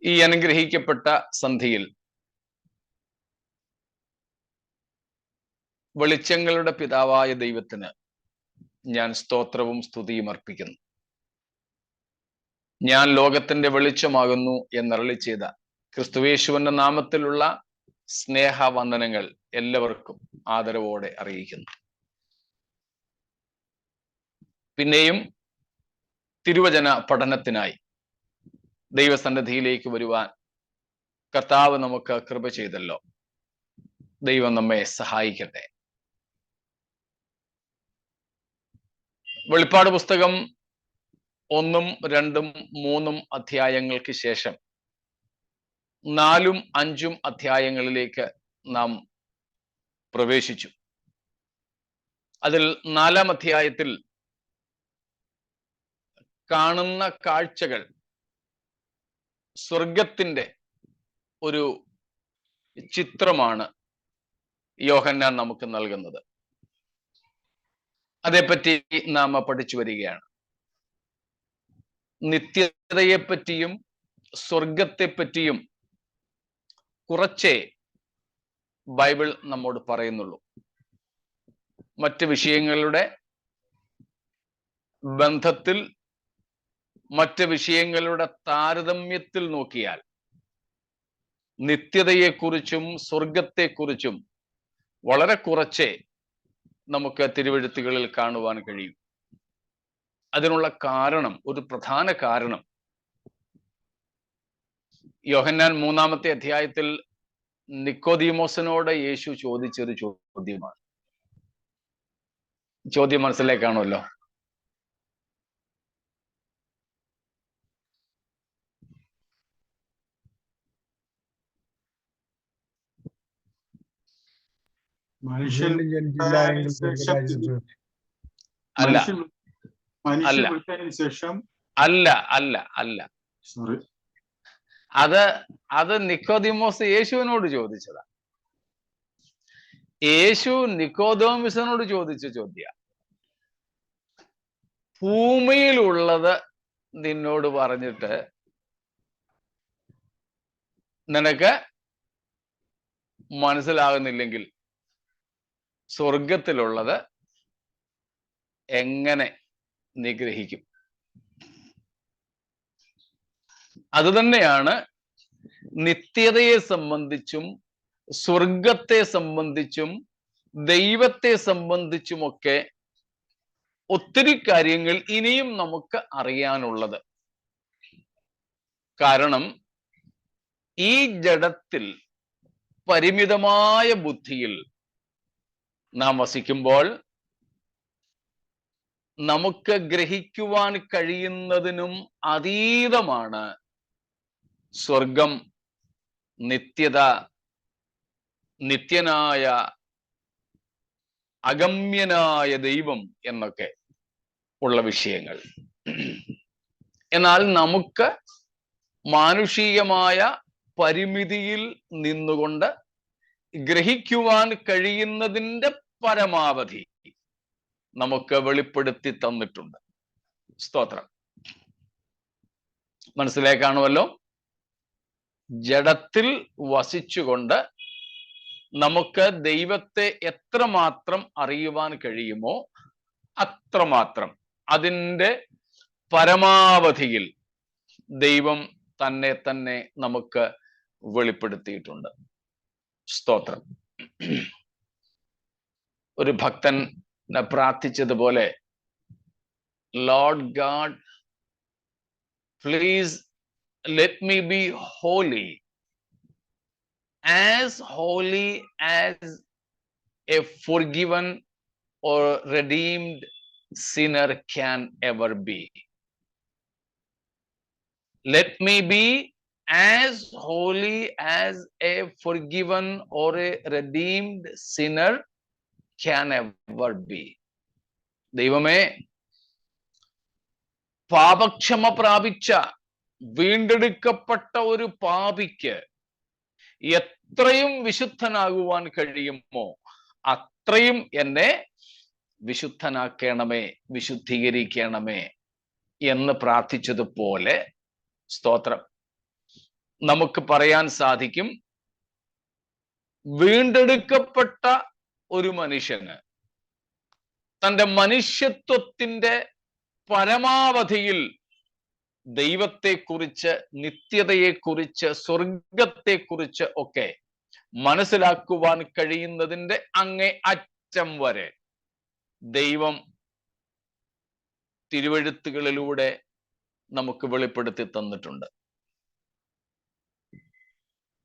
ഈ അനുഗ്രഹിക്കപ്പെട്ട സന്ധിയിൽ വെളിച്ചങ്ങളുടെ പിതാവായ ദൈവത്തിന് ഞാൻ സ്തോത്രവും സ്തുതിയും അർപ്പിക്കുന്നു. ഞാൻ ലോകത്തിന്റെ വെളിച്ചമാകുന്നു എന്നരുളി ചെയ്ത ക്രിസ്തുയേശുവിന്റെ നാമത്തിലുള്ള സ്നേഹവന്ദനങ്ങൾ എല്ലാവർക്കും ആദരവോടെ അറിയിക്കുന്നു. പിന്നെയും തിരുവചന പഠനത്തിനായി ദൈവസന്നിധിയിലേക്ക് വരുവാൻ കർത്താവ് നമുക്ക് കൃപ ചെയ്തല്ലോ. ദൈവം നമ്മെ സഹായിക്കട്ടെ. വെളിപ്പാട് പുസ്തകം 1, 2, 3 അധ്യായങ്ങൾക്ക് ശേഷം 4, 5 അധ്യായങ്ങളിലേക്ക് നാം പ്രവേശിച്ചു. അതിൽ 4-ാം അധ്യായത്തിൽ കാണുന്ന കാഴ്ചകൾ സ്വർഗത്തിന്റെ ഒരു ചിത്രമാണ് യോഹന്നാൻ നമുക്ക് നൽകുന്നത്. അതേപ്പറ്റി നാം പഠിച്ചു വരികയാണ്. നിത്യതയെപ്പറ്റിയും സ്വർഗത്തെപ്പറ്റിയും കുറച്ചേ ബൈബിൾ നമ്മോട് പറയുന്നുള്ളൂ. മറ്റ് വിഷയങ്ങളുടെ ബന്ധത്തിൽ, മറ്റ് വിഷയങ്ങളുടെ താരതമ്യത്തിൽ നോക്കിയാൽ നിത്യതയെക്കുറിച്ചും സ്വർഗത്തെക്കുറിച്ചും വളരെ കുറച്ചേ നമുക്ക് തിരുവെഴുത്തുകളിൽ കാണുവാൻ കഴിയും. അതിനുള്ള കാരണം, ഒരു പ്രധാന കാരണം, യോഹന്നാൻ 3-ാമത്തെ അധ്യായത്തിൽ നിക്കോദീമോസിനോട് യേശു ചോദിച്ചൊരു ചോദ്യമാണ്. ചോദ്യം മനസ്സിലേക്കാണല്ലോ. അല്ല. അത് നിക്കോദീമോസ് യേശുവിനോട് ചോദിച്ചതാ. യേശു നിക്കോദീമോസിനോട് ചോദിച്ച ചോദ്യ, ഭൂമിയിലുള്ളത് നിന്നോട് പറഞ്ഞിട്ട് നിനക്ക് മനസ്സിലാകുന്നില്ലെങ്കിൽ സ്വർഗത്തിലുള്ളത് എങ്ങനെ നിഗ്രഹിക്കും? അതുതന്നെയാണ് നിത്യതയെ സംബന്ധിച്ചും സ്വർഗത്തെ സംബന്ധിച്ചും ദൈവത്തെ സംബന്ധിച്ചുമൊക്കെ ഒത്തിരി കാര്യങ്ങൾ ഇനിയും നമുക്ക് അറിയാനുള്ളത്. കാരണം ഈ ജഡത്തിൽ പരിമിതമായ ബുദ്ധിയിൽ നാം വസിക്കുമ്പോൾ നമുക്ക് ഗ്രഹിക്കുവാൻ കഴിയുന്നതിനും അതീതമാണ് സ്വർഗം, നിത്യത, നിത്യനായ അഗമ്യനായ ദൈവം എന്നൊക്കെ ഉള്ള വിഷയങ്ങൾ. എന്നാൽ നമുക്ക് മാനുഷികമായ പരിമിതിയിൽ നിന്നുകൊണ്ട് ഗ്രഹിക്കുവാൻ കഴിയുന്നതിൻ്റെ പരമാവധി നമുക്ക് വെളിപ്പെടുത്തി തന്നിട്ടുണ്ട്. സ്തോത്രം. മനസ്സിലേക്കാണുമല്ലോ. ജഡത്തിൽ വസിച്ചുകൊണ്ട് നമുക്ക് ദൈവത്തെ എത്രമാത്രം അറിയുവാൻ കഴിയുമോ അത്രമാത്രം അതിൻ്റെ പരമാവധിയിൽ ദൈവം തന്നെ നമുക്ക് വെളിപ്പെടുത്തിയിട്ടുണ്ട്. സ്തോത്രം. ഒരു ഭക്തൻ പ്രാർത്ഥിച്ചതുപോലെ, Lord God, please let me be holy, as holy as a forgiven or redeemed sinner can ever be. Let me be as holy as a forgiven or a redeemed sinner can ever be. ദൈവമേ, പാപക്ഷമ പ്രാപിച്ച വീണ്ടെടുക്കപ്പെട്ട ഒരു പാപിക്ക് എത്രയും വിശുദ്ധനാകുവാൻ കഴിയുമോ അത്രയും എന്നെ വിശുദ്ധനാക്കണമേ, വിശുദ്ധീകരിക്കണമേ എന്ന് പ്രാർത്ഥിച്ചതുപോലെ, സ്തോത്രം, നമുക്ക് പറയാൻ സാധിക്കും, വീണ്ടെടുക്കപ്പെട്ട ഒരു മനുഷ്യന് തൻ്റെ മനുഷ്യത്വത്തിന്റെ പരമാവധിയിൽ ദൈവത്തെക്കുറിച്ച്, നിത്യതയെക്കുറിച്ച്, സ്വർഗത്തെക്കുറിച്ച് ഒക്കെ മനസ്സിലാക്കുവാൻ കഴിയുന്നതിൻ്റെ അങ്ങേ അറ്റം വരെ ദൈവം തിരുവെഴുത്തുകളിലൂടെ നമുക്ക് വെളിപ്പെടുത്തി തന്നിട്ടുണ്ട്.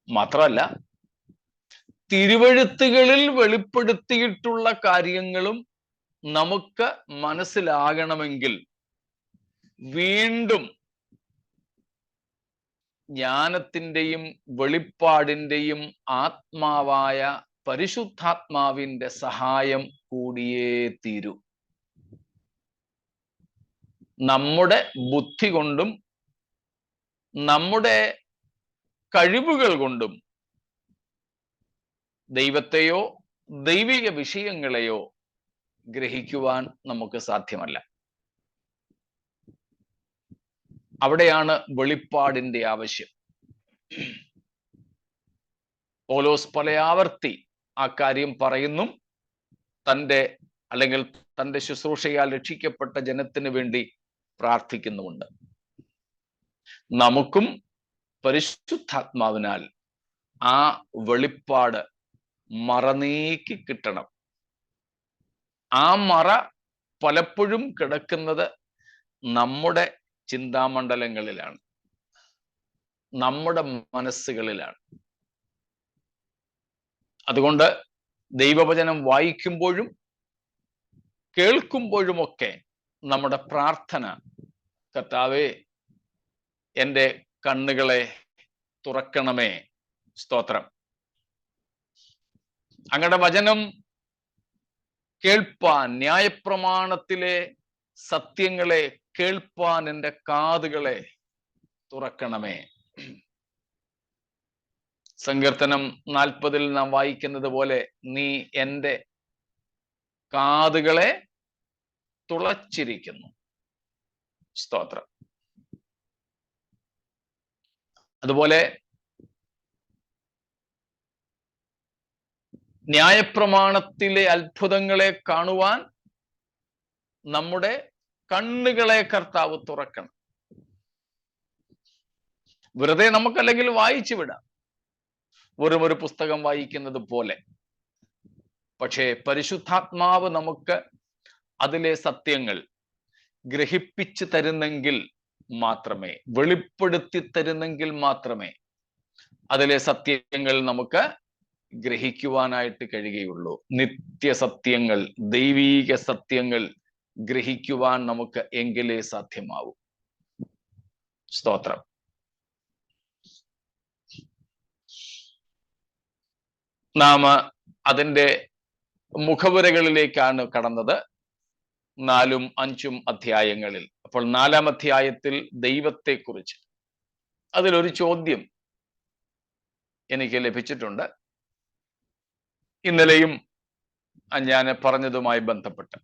മാത്രമല്ല, തിരുവെഴുത്തുകളിൽ വെളിപ്പെടുത്തിയിട്ടുള്ള കാര്യങ്ങളും നമുക്ക് മനസ്സിലാകണമെങ്കിൽ വീണ്ടും ജ്ഞാനത്തിൻ്റെയും വെളിപ്പാടിൻ്റെയും ആത്മാവായ പരിശുദ്ധാത്മാവിൻ്റെ സഹായം കൂടിയേ തീരൂ. നമ്മുടെ ബുദ്ധി കൊണ്ടും നമ്മുടെ കഴിവുകൾ കൊണ്ടും ദൈവത്തെയോ ദൈവിക വിഷയങ്ങളെയോ ഗ്രഹിക്കുവാൻ നമുക്ക് സാധ്യമല്ല. അവിടെയാണ് വെളിപ്പാടിന്റെ ആവശ്യം. പൗലോസ് പലയാവർത്തി ആ കാര്യം പറയുന്നു. തൻ്റെ ശുശ്രൂഷയാൽ രക്ഷിക്കപ്പെട്ട ജനത്തിന് വേണ്ടി പ്രാർത്ഥിക്കുന്നുമുണ്ട്. നമുക്കും പരിശുദ്ധാത്മാവിനാൽ ആ വെളിപ്പാട് മറനീക്കി കിട്ടണം. ആ മറ പലപ്പോഴും കിടക്കുന്നത് നമ്മുടെ ചിന്താമണ്ഡലങ്ങളിലാണ്, നമ്മുടെ മനസ്സുകളിലാണ്. അതുകൊണ്ട് ദൈവവചനം വായിക്കുമ്പോഴും കേൾക്കുമ്പോഴുമൊക്കെ നമ്മുടെ പ്രാർത്ഥന, കർത്താവേ, എൻ്റെ കണ്ണുകളെ തുറക്കണമേ, സ്തോത്രം, അങ്ങയുടെ വചനം കേൾപ്പാൻ, ന്യായപ്രമാണത്തിലെ സത്യങ്ങളെ കേൾപ്പാൻ എൻ്റെ കാതുകളെ തുറക്കണമേ. സങ്കീർത്തനം 40 നാം വായിക്കുന്നത് പോലെ, നീ എൻ്റെ കാതുകളെ തുളച്ചിരിക്കുന്നു, സ്തോത്രം. അതുപോലെ ന്യായപ്രമാണത്തിലെ അത്ഭുതങ്ങളെ കാണുവാൻ നമ്മുടെ കണ്ണുകളെ കർത്താവ് തുറക്കണം. വെറുതെ നമുക്കല്ലെങ്കിൽ വായിച്ചു വിടാം, വെറും ഒരു പുസ്തകം വായിക്കുന്നത് പോലെ. പക്ഷേ പരിശുദ്ധാത്മാവ് നമുക്ക് അതിലെ സത്യങ്ങൾ ഗ്രഹിപ്പിച്ചു തരുന്നെങ്കിൽ മാത്രമേ, വെളിപ്പെടുത്തി തരുന്നെങ്കിൽ മാത്രമേ അതിലെ സത്യങ്ങൾ നമുക്ക് ഗ്രഹിക്കുവാനായിട്ട് കഴിയുകയുള്ളൂ. നിത്യസത്യങ്ങൾ, ദൈവീക സത്യങ്ങൾ ഗ്രഹിക്കുവാൻ നമുക്ക് എങ്കിലേ സാധ്യമാവൂ. സ്തോത്രം. നാം അതിൻ്റെ മുഖവുരകളിലേക്കാണ് കടന്നത്, 4ഉം 5ഉം അധ്യായങ്ങളിൽ. അപ്പോൾ 4-ാം അധ്യായത്തിൽ ദൈവത്തെക്കുറിച്ച് അതിലൊരു ചോദ്യം എനിക്ക് ലഭിച്ചിട്ടുണ്ട്, ഇന്നലെയും ഞാൻ പറഞ്ഞതുമായി ബന്ധപ്പെട്ട്.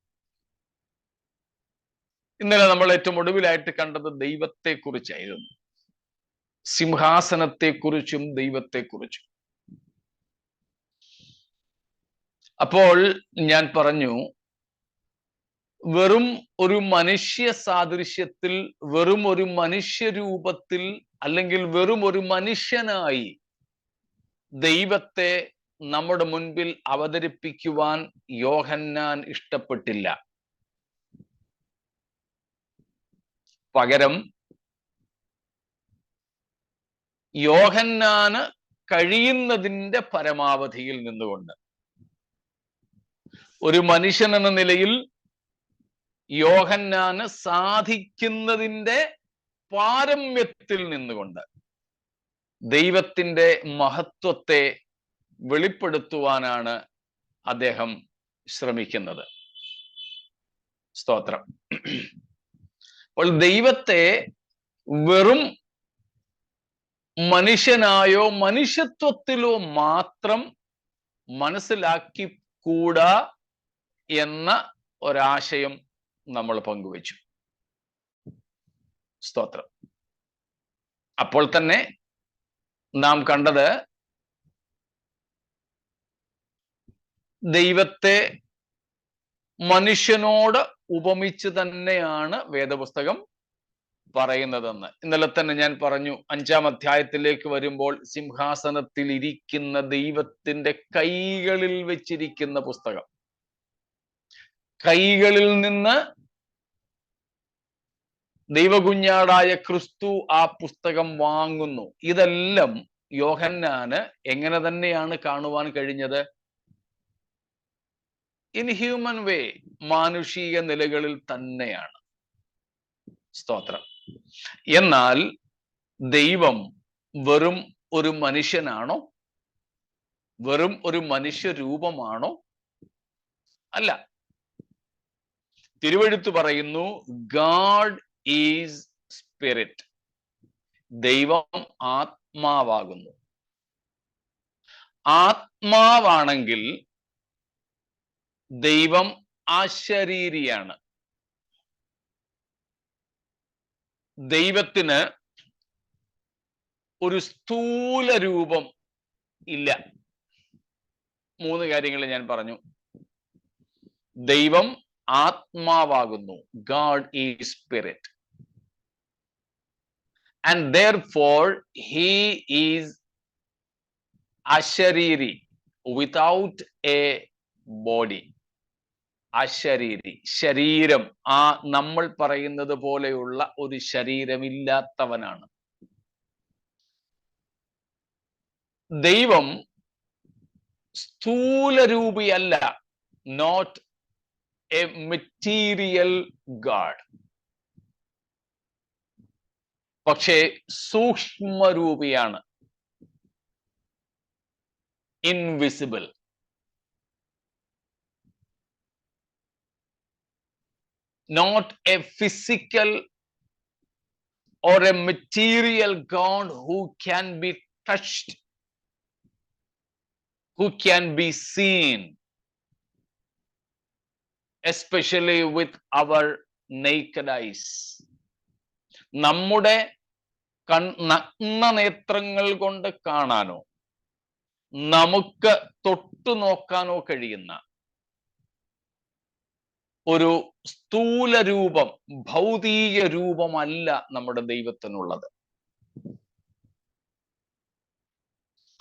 ഇന്നലെ നമ്മൾ ഏറ്റവും ഒടുവിലായിട്ട് കണ്ടത് ദൈവത്തെക്കുറിച്ചായിരുന്നു, സിംഹാസനത്തെക്കുറിച്ചും ദൈവത്തെക്കുറിച്ചും. അപ്പോൾ ഞാൻ പറഞ്ഞു, വെറും ഒരു മനുഷ്യ സാദൃശ്യത്തിൽ, വെറും ഒരു മനുഷ്യരൂപത്തിൽ, അല്ലെങ്കിൽ വെറും ഒരു മനുഷ്യനായി ദൈവത്തെ നമ്മുടെ മുൻപിൽ അവതരിപ്പിക്കുവാൻ യോഹന്നാൻ ഇഷ്ടപ്പെട്ടില്ല. പകരം യോഹന്നാന് കഴിയുന്നതിൻ്റെ പരമാവധിയിൽ നിന്നുകൊണ്ട്, ഒരു മനുഷ്യൻ എന്ന നിലയിൽ യോഹന്നാന് സാധിക്കുന്നതിൻ്റെ പാരമ്യത്തിൽ നിന്നുകൊണ്ട് ദൈവത്തിൻ്റെ മഹത്വത്തെ വെളിപ്പെടുത്തുവാനാണ് അദ്ദേഹം ശ്രമിക്കുന്നത്. സ്തോത്രം. അപ്പോൾ ദൈവത്തെ വെറും മനുഷ്യനായോ മനുഷ്യത്വത്തിലോ മാത്രം മനസ്സിലാക്കി കൂടാ എന്ന ഒരാശയം നമ്മൾ പങ്കുവച്ചു. സ്തോത്രം. അപ്പോൾ തന്നെ നാം കണ്ടത് ദൈവത്തെ മനുഷ്യനോട് ഉപമിച്ച് തന്നെയാണ് വേദപുസ്തകം പറയുന്നതെന്ന്. ഇന്നലെ തന്നെ ഞാൻ പറഞ്ഞു, 5-ാം അധ്യായത്തിലേക്ക് വരുമ്പോൾ സിംഹാസനത്തിൽ ഇരിക്കുന്ന ദൈവത്തിന്റെ കൈകളിൽ വെച്ചിരിക്കുന്ന പുസ്തകം, കൈകളിൽ നിന്ന് ദൈവകുഞ്ഞാടായ ക്രിസ്തു ആ പുസ്തകം വാങ്ങുന്നു. ഇതെല്ലാം യോഹന്നാന് എങ്ങനെ തന്നെയാണ് കാണുവാൻ കഴിഞ്ഞത്? ഇൻ ഹ്യൂമൻ വേ, മാനുഷിക നിലകളിൽ തന്നെയാണ്. സ്തോത്രം. എന്നാൽ ദൈവം വെറും ഒരു മനുഷ്യനാണോ? വെറും ഒരു മനുഷ്യ രൂപമാണോ? അല്ല. തിരുവെഴുത്ത് പറയുന്നു, ഗാഡ് ഈസ് സ്പിരിറ്റ്. ദൈവം ആത്മാവാകുന്നു. ആത്മാവാണെങ്കിൽ ദൈവം അശരീരിയാണ്. ദൈവത്തിന് ഒരു സ്ഥൂല രൂപം ഇല്ല. 3 കാര്യങ്ങൾ ഞാൻ പറഞ്ഞു. ദൈവം ആത്മാവാകുന്നു. God is spirit. And therefore he is ashariri, without a body. അശരീരി, ശരീരം, ആ നമ്മൾ പറയുന്നത് പോലെയുള്ള ഒരു ശരീരമില്ലാത്തവനാണ്. ദൈവം സ്ഥൂലരൂപിയല്ല. Not a material God. പക്ഷേ സൂക്ഷ്മരൂപിയാണ്. Invisible. Not a physical or a material God who can be touched, who can be seen, especially with our naked eyes. നമ്മുടെ നഗ്ന നേത്രങ്ങൾ കൊണ്ട് കാണാനോ നമുക്ക് തൊട്ടു നോക്കാനോ കഴിയുന്ന ഒരു സ്ഥൂല രൂപം, ഭൗതിക രൂപമല്ല നമ്മുടെ ദൈവത്തിനുള്ളത്.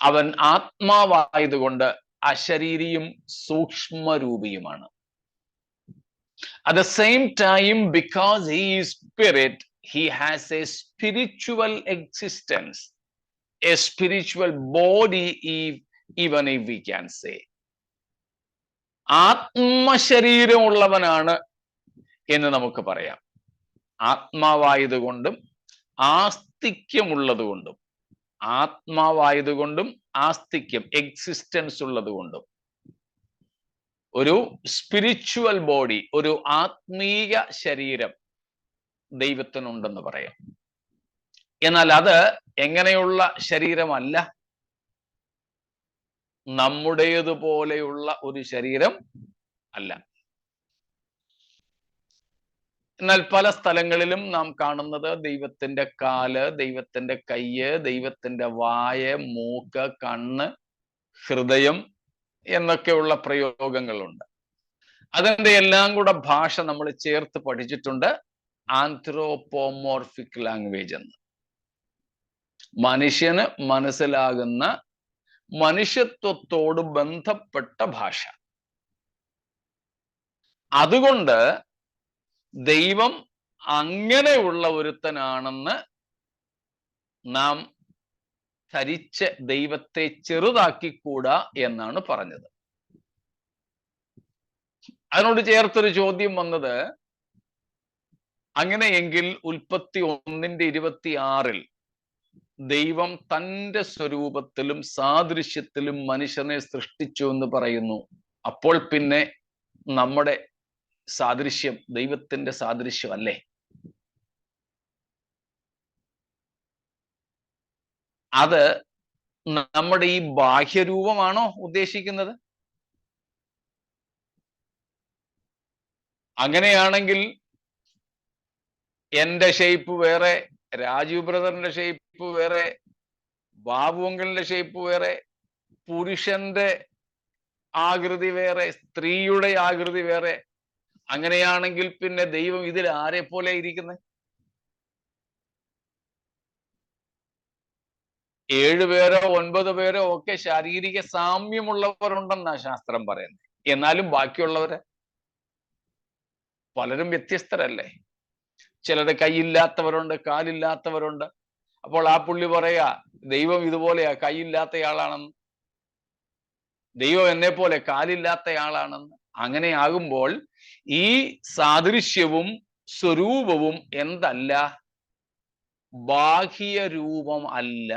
അവൻ ആത്മാവായതുകൊണ്ട് അശരീരിയും സൂക്ഷ്മരൂപിയുമാണ്. At the same time, because he is spirit, he has a spiritual existence, a spiritual body, even if we can say. ആത്മശരീരമുള്ളവനാണ് എന്ന് നമുക്ക് പറയാം. ആത്മാവായതുകൊണ്ടും ആസ്തിക്യമുള്ളതുകൊണ്ടും, ആത്മാവായതുകൊണ്ടും ആസ്തിക്യം, എക്സിസ്റ്റൻസ് ഉള്ളതുകൊണ്ടും ഒരു സ്പിരിച്വൽ ബോഡി, ഒരു ആത്മീയ ശരീരം ദൈവത്തിനുണ്ടെന്ന് പറയാം. എന്നാൽ അത് എങ്ങനെയുള്ള ശരീരമല്ല? നമ്മുടേതുപോലെയുള്ള ഒരു ശരീരം അല്ല. എന്നാൽ പല സ്ഥലങ്ങളിലും നാം കാണുന്നത് ദൈവത്തിന്റെ കാല്, ദൈവത്തിന്റെ കയ്യ്, ദൈവത്തിന്റെ വായ്, മൂക്ക്, കണ്ണ്, ഹൃദയം എന്നൊക്കെയുള്ള പ്രയോഗങ്ങളുണ്ട്. അതിന്റെ എല്ലാം കൂടെ ഭാഷ നമ്മൾ ചേർത്ത് പഠിച്ചിട്ടുണ്ട്, ആന്ത്രോപോമോർഫിക് ലാംഗ്വേജ് എന്ന്. മനുഷ്യന് മനസ്സിലാകുന്ന മനുഷ്യത്വത്തോട് ബന്ധപ്പെട്ട ഭാഷ. അതുകൊണ്ട് ദൈവം അങ്ങനെയുള്ള ഒരുത്തനാണെന്ന് നാം ധരിച്ച് ദൈവത്തെ ചെറുതാക്കിക്കൂടാ എന്നാണ് പറഞ്ഞത്. അതിനോട് ചേർത്തൊരു ചോദ്യം വന്നത്, അങ്ങനെയെങ്കിൽ ഉൽപ്പത്തി 1:26 ദൈവം തന്റെ സ്വരൂപത്തിലും സാദൃശ്യത്തിലും മനുഷ്യനെ സൃഷ്ടിച്ചു എന്ന് പറയുന്നു. അപ്പോൾ പിന്നെ നമ്മുടെ സാദൃശ്യം ദൈവത്തിന്റെ സാദൃശ്യമല്ലേ? അത് നമ്മുടെ ഈ ബാഹ്യരൂപമാണോ ഉദ്ദേശിക്കുന്നത്? അങ്ങനെയാണെങ്കിൽ എന്റെ ഷേപ്പ് വേറെ, രാജീവ് ബ്രദറിന്റെ ഷേപ്പ് വേറെ, ബാബു അങ്കിളിന്റെ ഷേപ്പ് വേറെ, പുരുഷന്റെ ആകൃതി വേറെ, സ്ത്രീയുടെ ആകൃതി വേറെ. അങ്ങനെയാണെങ്കിൽ പിന്നെ ദൈവം ഇതിൽ ആരെ പോലെ ഇരിക്കുന്നത്? 7 പേരോ 9 പേരോ ഒക്കെ ശാരീരിക സാമ്യമുള്ളവരുണ്ടെന്നാ ശാസ്ത്രം പറയുന്നത്. എന്നാലും ബാക്കിയുള്ളവര് പലരും വ്യത്യസ്തരല്ലേ? ചിലരുടെ കൈയില്ലാത്തവരുണ്ട്, കാലില്ലാത്തവരുണ്ട്. അപ്പോൾ ആ പുള്ളി പറയാ ദൈവം ഇതുപോലെയാ, കൈയില്ലാത്തയാളാണെന്ന്, ദൈവം എന്നെ പോലെ കാലില്ലാത്തയാളാണെന്ന്. അങ്ങനെയാകുമ്പോൾ ഈ സാദൃശ്യവും സ്വരൂപവും എന്തല്ല? ബാഹ്യ രൂപം അല്ല.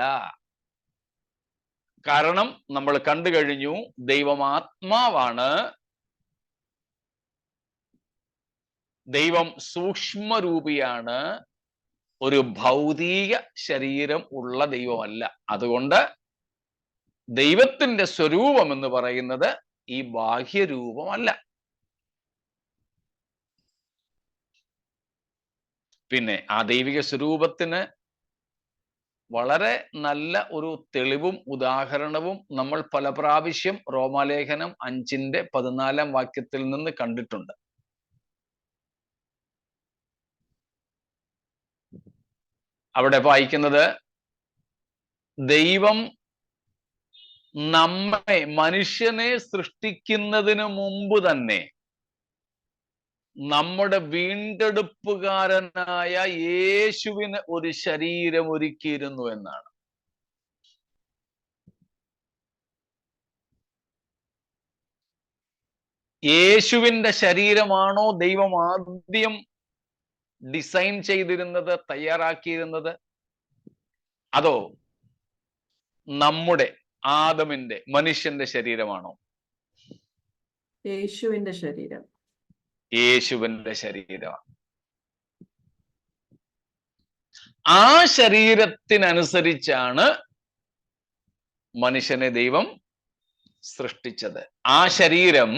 കാരണം നമ്മൾ കണ്ടു കഴിഞ്ഞു, ദൈവം ആത്മാവാണ്, ദൈവം സൂക്ഷ്മരൂപിയാണ്, ഒരു ഭൗതിക ശരീരം ഉള്ള ദൈവമല്ല. അതുകൊണ്ട് ദൈവത്തിന്റെ സ്വരൂപം എന്ന് പറയുന്നത് ഈ ബാഹ്യരൂപമല്ല. പിന്നെ ആ ദൈവിക സ്വരൂപത്തിന് വളരെ നല്ല ഒരു തെളിവും ഉദാഹരണവും നമ്മൾ പല പ്രാവശ്യം റോമാലേഖനം 5:14 വാക്യത്തിൽ നിന്ന് കണ്ടിട്ടുണ്ട്. അവിടെ വായിക്കുന്നത്, ദൈവം നമ്മെ, മനുഷ്യനെ സൃഷ്ടിക്കുന്നതിന് മുമ്പ് തന്നെ നമ്മുടെ വീണ്ടെടുപ്പുകാരനായ യേശുവിന് ഒരു ശരീരം ഒരുക്കിയിരുന്നു എന്നാണ്. യേശുവിന്റെ ശരീരമാണോ ദൈവം ആദ്യം ഡിസൈൻ ചെയ്തിരുന്നത്, തയ്യാറാക്കിയിരുന്നത്? അതോ നമ്മുടെ ആദമിന്റെ, മനുഷ്യന്റെ ശരീരമാണോ? യേശുവിന്റെ ശരീരം. യേശുവിന്റെ ശരീരമാണ്. ആ ശരീരത്തിനനുസരിച്ചാണ് മനുഷ്യനെ ദൈവം സൃഷ്ടിച്ചത്. ആ ശരീരം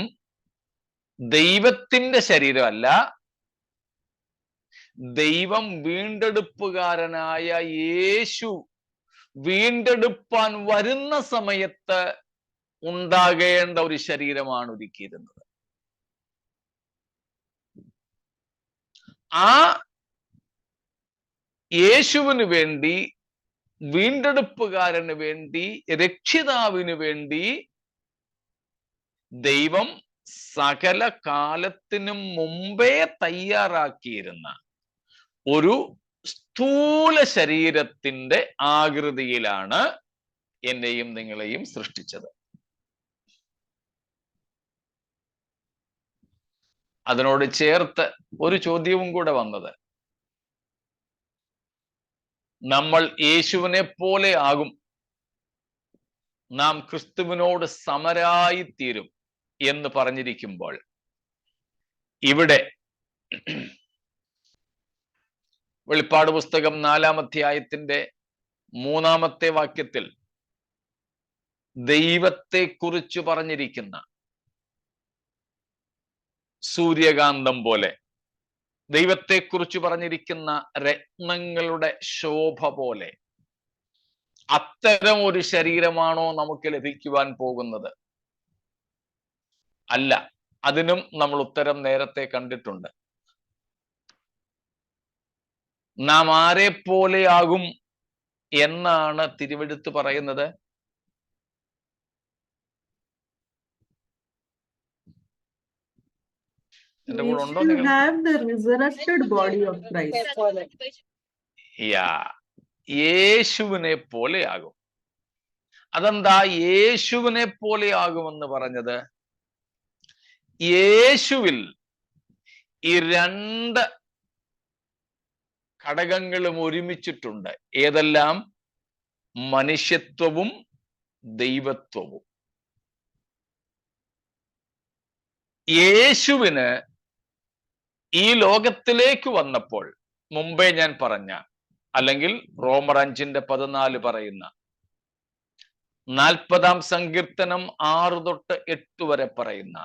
ദൈവത്തിന്റെ ശരീരമല്ല, ദൈവം വീണ്ടെടുപ്പുകാരനായ യേശു വീണ്ടെടുപ്പാൻ വരുന്ന സമയത്ത് ഉണ്ടാകേണ്ട ഒരു ശരീരമാണ് ഒരുക്കിയിരുന്നത്. ആ യേശുവിന് വേണ്ടി, വീണ്ടെടുപ്പുകാരന് വേണ്ടി, രക്ഷിതാവിന് വേണ്ടി ദൈവം സകല കാലത്തിനും മുമ്പേ തയ്യാറാക്കിയിരുന്ന ഒരു സ്ഥൂല ശരീരത്തിന്റെ ആകൃതിയിലാണ് എന്നെയും നിങ്ങളെയും സൃഷ്ടിച്ചത്. അതിനോട് ചേർത്ത് ഒരു ചോദ്യവും കൂടെ വന്നത്, നമ്മൾ യേശുവിനെ പോലെ ആകും, നാം ക്രിസ്തുവിനോട് സമരായിത്തീരും എന്ന് പറഞ്ഞിരിക്കുമ്പോൾ, ഇവിടെ വെളിപ്പാട് പുസ്തകം 4-ാം അധ്യായത്തിന്റെ 3-ാമത്തെ വാക്യത്തിൽ ദൈവത്തെക്കുറിച്ച് പറഞ്ഞിരിക്കുന്ന സൂര്യകാന്തം പോലെ, ദൈവത്തെക്കുറിച്ച് പറഞ്ഞിരിക്കുന്ന രത്നങ്ങളുടെ ശോഭ പോലെ, അത്തരം ഒരു ശരീരമാണോ നമുക്ക് ലഭിക്കുവാൻ പോകുന്നത്? അല്ല. അതിനും നമ്മൾ ഉത്തരം നേരത്തെ കണ്ടിട്ടുണ്ട്. നാം ആരെ പോലെയാകും എന്നാണ് തിരുവെഴുത്ത് പറയുന്നത്? എന്റെ കൂടെ ഉണ്ടോ നിങ്ങൾ? യേശുവിനെ പോലെയാകും. അതെന്താ യേശുവിനെ പോലെയാകുമെന്ന് പറഞ്ഞത്? യേശുവിൽ ഈ 2 ഘടകങ്ങളും ഒരുമിച്ചിട്ടുണ്ട്. ഏതെല്ലാം? മനുഷ്യത്വവും ദൈവത്വവും. യേശുവിന് ഈ ലോകത്തിലേക്ക് വന്നപ്പോൾ, മുമ്പേ ഞാൻ പറഞ്ഞ, അല്ലെങ്കിൽ റോമർ 5:14 പറയുന്ന 40-ാം സങ്കീർത്തനം 6 തൊട്ട് 8 വരെ പറയുന്ന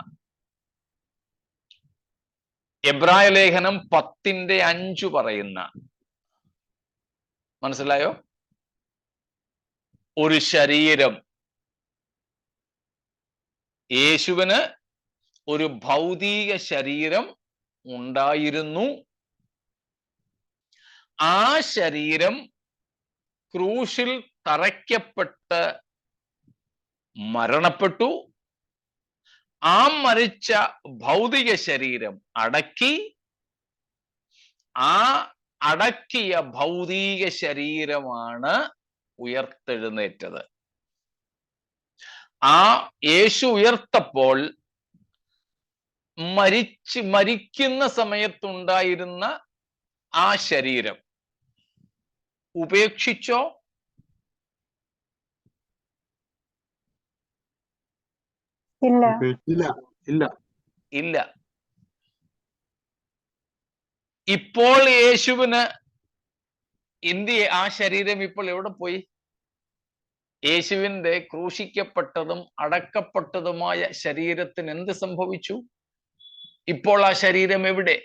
എബ്രായ ലേഖനം 10:5 പറയുന്ന, മനസ്സിലായോ? ഒരു ശരീരം, യേശുവിന് ഒരു ഭൗതിക ശരീരം ഉണ്ടായിരുന്നു. ആ ശരീരം ക്രൂശിൽ തറയ്ക്കപ്പെട്ട് മരണപ്പെട്ടു. ആ മരിച്ച ഭൗതിക ശരീരം അടക്കി. ആ അടക്കിയ ഭൗതിക ശരീരമാണ് ഉയർത്തെഴുന്നേറ്റത്. ആ യേശു ഉയർത്തപ്പോൾ മരിക്കുന്ന സമയത്തുണ്ടായിരുന്ന ആ ശരീരം ഉപേക്ഷിച്ചോ? ഇല്ല. ഇപ്പോൾ യേശുവിന് ആ ശരീരം ഇപ്പോൾ എവിടെ പോയി? യേശുവിന്റെ ക്രൂശിക്കപ്പെട്ടതും അടക്കപ്പെട്ടതുമായ ശരീരത്തിന് എന്ത് സംഭവിച്ചു? ഇപ്പോൾ ആ ശരീരം എവിടെ?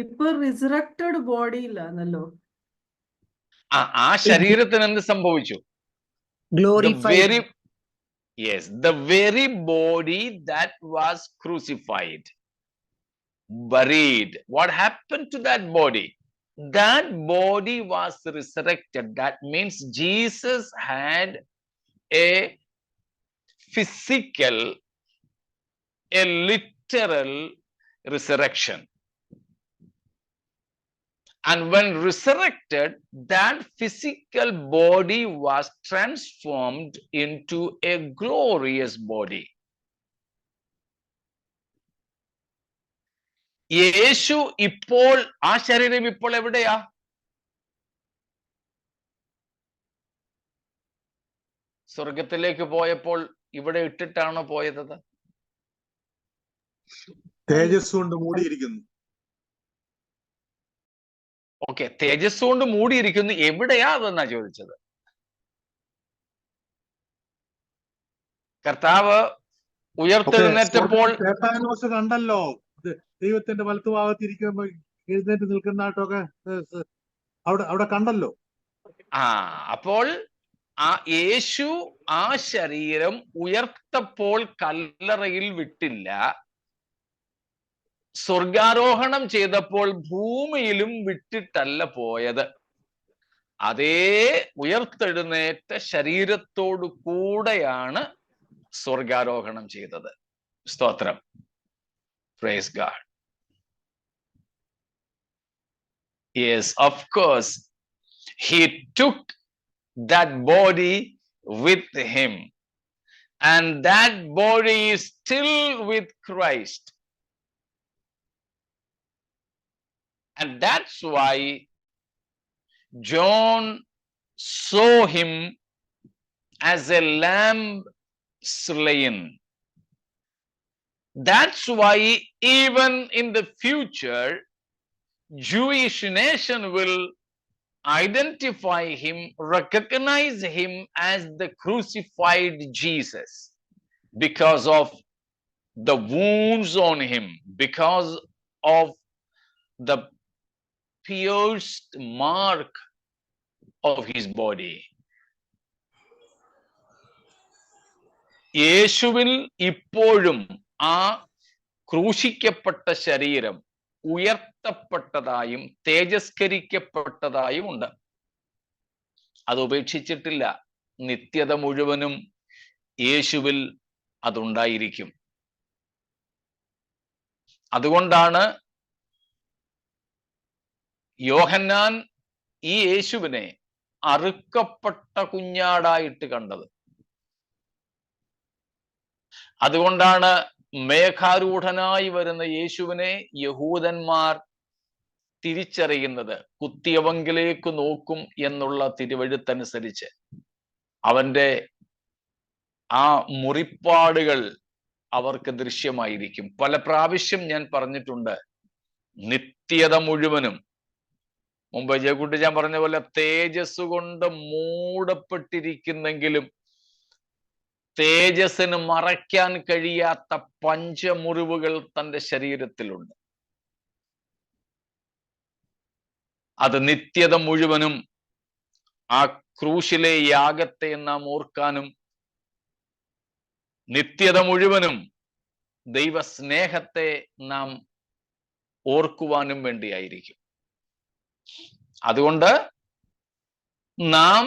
ഇപ്പൊ റിസറക്റ്റഡ് ബോഡിയിലാണല്ലോ. ആ ശരീരത്തിന് എന്ത് സംഭവിച്ചു? Yes, the very body that was crucified, buried. What happened to that body? That body was resurrected. That means Jesus had a physical, a literal resurrection. And when resurrected, that physical body was transformed into a glorious body. യേശു ഇപ്പോൾ, ആ ശരീരം ഇപ്പോൾ എവിടെയാ? സ്വർഗത്തിലേക്ക് പോയപ്പോൾ ഇവിടെ ഇട്ടിട്ടാണോ പോയത്? തേജസ് കൊണ്ട് മൂടിയിരിക്കുന്നു. ഓക്കെ, തേജസ് കൊണ്ട് മൂടിയിരിക്കുന്നു. എവിടെയാ അതെന്നാ ചോദിച്ചത്. കർത്താവ് ഉയർത്തെഴുന്നേറ്റപ്പോൾ കണ്ടല്ലോ, ദൈവത്തിന്റെ വലത്തുഭാഗത്തിരിക്കുമ്പോ എഴുന്നേറ്റ് നിൽക്കുന്നതായിട്ടൊക്കെ അവിടെ കണ്ടല്ലോ. അപ്പോൾ ആ യേശു ആ ശരീരം ഉയർത്തപ്പോൾ കല്ലറയിൽ വിട്ടില്ല. സ്വർഗാരോഹണം ചെയ്തപ്പോൾ ഭൂമിയിലും വിട്ടിട്ടല്ല പോയത്. അതേ ഉയർത്തെഴുന്നേറ്റ ശരീരത്തോടു കൂടെയാണ് സ്വർഗാരോഹണം ചെയ്തത്. സ്തോത്രം. Praise God. Yes, of course, he took that body with him, and that body is still with Christ. And that's why John saw him as a lamb slain. That's why even in the future, Jewish nation will identify him, recognize him as the crucified Jesus because of the wounds on him, because of the pierced mark of his body. യേശുവിൽ ഇപ്പോഴും ആ ക്രൂശിക്കപ്പെട്ട ശരീരം ഉയർത്തപ്പെട്ടതായും തേജസ്കരിക്കപ്പെട്ടതായും ഉണ്ട്. അത് ഉപേക്ഷിച്ചിട്ടില്ല. നിത്യത മുഴുവനും യേശുവിൽ അതുണ്ടായിരിക്കും. അതുകൊണ്ടാണ് യോഹന്നാൻ ഈ യേശുവിനെ അറുക്കപ്പെട്ട കുഞ്ഞാടായിട്ട് കണ്ടത്. അതുകൊണ്ടാണ് മേഘാരൂഢനായി വരുന്ന യേശുവിനെ യഹൂദന്മാർ തിരിച്ചറിയുന്നത് കുത്തിയവങ്കിലേക്ക് നോക്കും എന്നുള്ള തിരുവെഴുത്തനുസരിച്ച്. അവന്റെ ആ മുറിപ്പാടുകൾ അവർക്ക് ദൃശ്യമായിരിക്കും. പല പ്രാവശ്യം ഞാൻ പറഞ്ഞിട്ടുണ്ട്, നിത്യത മുഴുവനും, മുമ്പ് ജയക്കുട്ടി ഞാൻ പറഞ്ഞ പോലെ തേജസ് കൊണ്ട് മൂടപ്പെട്ടിരിക്കുന്നെങ്കിലും തേജസ്സിന് മറയ്ക്കാൻ കഴിയാത്ത പഞ്ചമുറിവുകൾ തന്റെ ശരീരത്തിലുണ്ട്. അത് നിത്യത മുഴുവനും ആ ക്രൂശിലെ യാഗത്തെ നാം ഓർക്കാനും നിത്യത മുഴുവനും ദൈവസ്നേഹത്തെ നാം ഓർക്കുവാനും വേണ്ടിയായിരിക്കും. അതുകൊണ്ട് നാം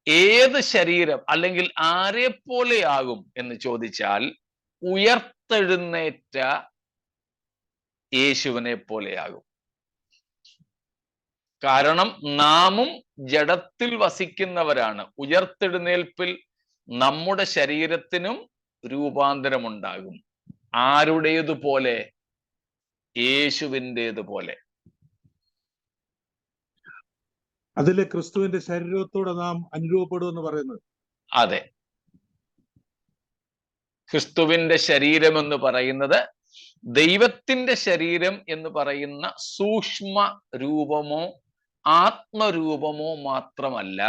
ഏത് ശരീരം അല്ലെങ്കിൽ ആരെ പോലെയാകും എന്ന് ചോദിച്ചാൽ ഉയർത്തെഴുന്നേറ്റ യേശുവിനെ പോലെയാകും. കാരണം നാമും ജഡത്തിൽ വസിക്കുന്നവരാണ്. ഉയർത്തെഴുന്നേൽപ്പിൽ നമ്മുടെ ശരീരത്തിനും രൂപാന്തരമുണ്ടാകും. ആരുടേതുപോലെ? യേശുവിൻ്റേതുപോലെ. അതിലെ ക്രിസ്തുവിന്റെ ശരീരത്തോടെ നാം അനുരൂപപ്പെടുമെന്ന് പറയുന്നത്. അതെ, ക്രിസ്തുവിന്റെ ശരീരം എന്ന് പറയുന്നത് ദൈവത്തിന്റെ ശരീരം എന്ന് പറയുന്ന സൂക്ഷ്മ രൂപമോ ആത്മരൂപമോ മാത്രമല്ല,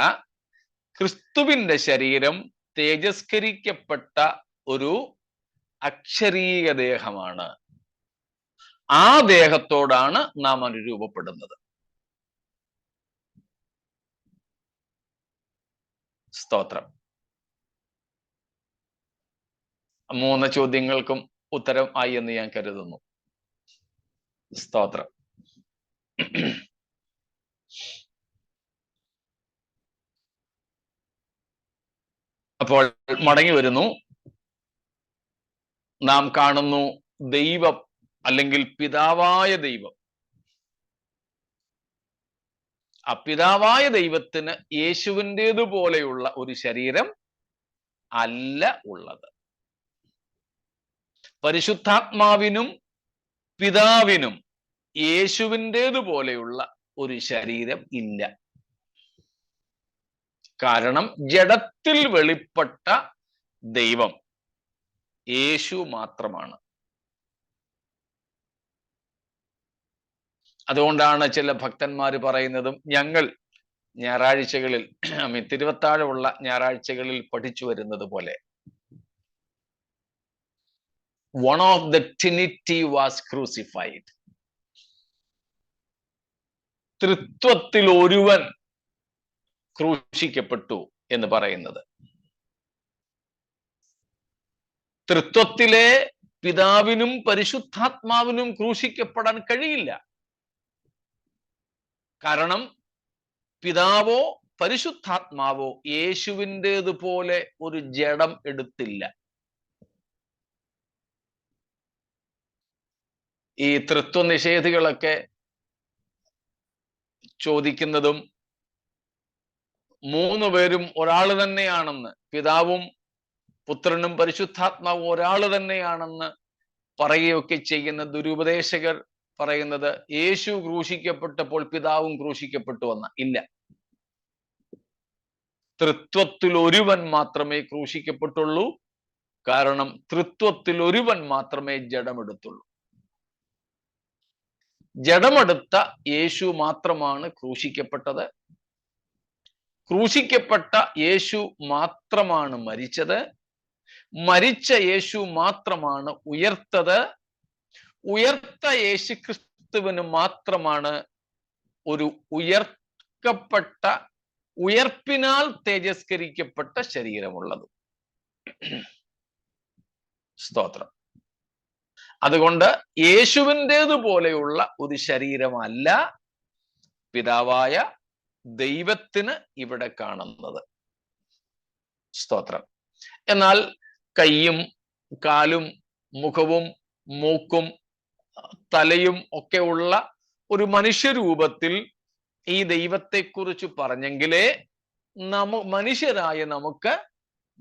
ക്രിസ്തുവിന്റെ ശരീരം തേജസ്കരിക്കപ്പെട്ട ഒരു അക്ഷരീയ ദേഹമാണ്. ആ ദേഹത്തോടാണ് നാം അനുരൂപപ്പെടുന്നത്. സ്തോത്രം. 3 ചോദ്യങ്ങൾക്കും ഉത്തരം ആയി എന്ന് ഞാൻ കരുതുന്നു. സ്തോത്രം. അപ്പോൾ മടങ്ങി വരുന്നു. നാം കാണുന്നു ദൈവം അല്ലെങ്കിൽ പിതാവായ ദൈവം. ആ പിതാവായ ദൈവത്തിന് യേശുവിൻ്റേതുപോലെയുള്ള ഒരു ശരീരം അല്ല ഉള്ളത്. പരിശുദ്ധാത്മാവിനും പിതാവിനും യേശുവിൻ്റേതുപോലെയുള്ള ഒരു ശരീരം ഇല്ല. കാരണം ജഡത്തിൽ വെളിപ്പെട്ട ദൈവം യേശു മാത്രമാണ്. അതുകൊണ്ടാണ് ചില ഭക്തന്മാർ പറയുന്നതും ഞങ്ങൾ ഞായറാഴ്ചകളിൽ തിരുവത്താഴമുള്ള ഞായറാഴ്ചകളിൽ പഠിച്ചു വരുന്നത് പോലെ, one of the Trinity was crucified. തൃത്വത്തിൽ ഒരുവൻ ക്രൂശിക്കപ്പെട്ടു എന്ന് പറയുന്നത്. തൃത്വത്തിലെ പിതാവിനും പരിശുദ്ധാത്മാവിനും ക്രൂശിക്കപ്പെടാൻ കഴിയില്ല. കാരണം പിതാവോ പരിശുദ്ധാത്മാവോ യേശുവിൻ്റേതുപോലെ ഒരു ജഡം എടുത്തില്ല. ഈ തൃത്വ നിഷേധികളൊക്കെ ചോദിക്കുന്നതും 3 പേരും ഒരാൾ തന്നെയാണെന്ന്, പിതാവും പുത്രനും പരിശുദ്ധാത്മാവും ഒരാൾ തന്നെയാണെന്ന് പറയുകയൊക്കെ ചെയ്യുന്ന ദുരുപദേശകർ പറയുന്നത് യേശു ക്രൂശിക്കപ്പെട്ടപ്പോൾ പിതാവും ക്രൂശിക്കപ്പെട്ടു വന്ന ഇല്ല. തൃത്വത്തിൽ ഒരുവൻ മാത്രമേ ക്രൂശിക്കപ്പെട്ടുള്ളൂ. കാരണം തൃത്വത്തിൽ ഒരുവൻ മാത്രമേ ജഡമെടുത്തുള്ളൂ. ജഡമെടുത്ത യേശു മാത്രമാണ് ക്രൂശിക്കപ്പെട്ടത്. ക്രൂശിക്കപ്പെട്ട യേശു മാത്രമാണ് മരിച്ചത്. മരിച്ച യേശു മാത്രമാണ് ഉയർത്തത്. ഉയർത്ത യേശു ക്രിസ്തുവിന് മാത്രമാണ് ഒരു ഉയർക്കപ്പെട്ട, ഉയർപ്പിനാൽ തേജസ്കരിക്കപ്പെട്ട ശരീരമുള്ളത്. സ്തോത്രം. അതുകൊണ്ട് യേശുവിൻ്റേതുപോലെയുള്ള ഒരു ശരീരമല്ല പിതാവായ ദൈവത്തിന് ഇവിടെ കാണുന്നത്. സ്തോത്രം. എന്നാൽ കൈയും കാലും മുഖവും മൂക്കും തലയും ഒക്കെ ഉള്ള ഒരു മനുഷ്യരൂപത്തിൽ ഈ ദൈവത്തെക്കുറിച്ച് പറഞ്ഞെങ്കിലേ മനുഷ്യരായ നമുക്ക്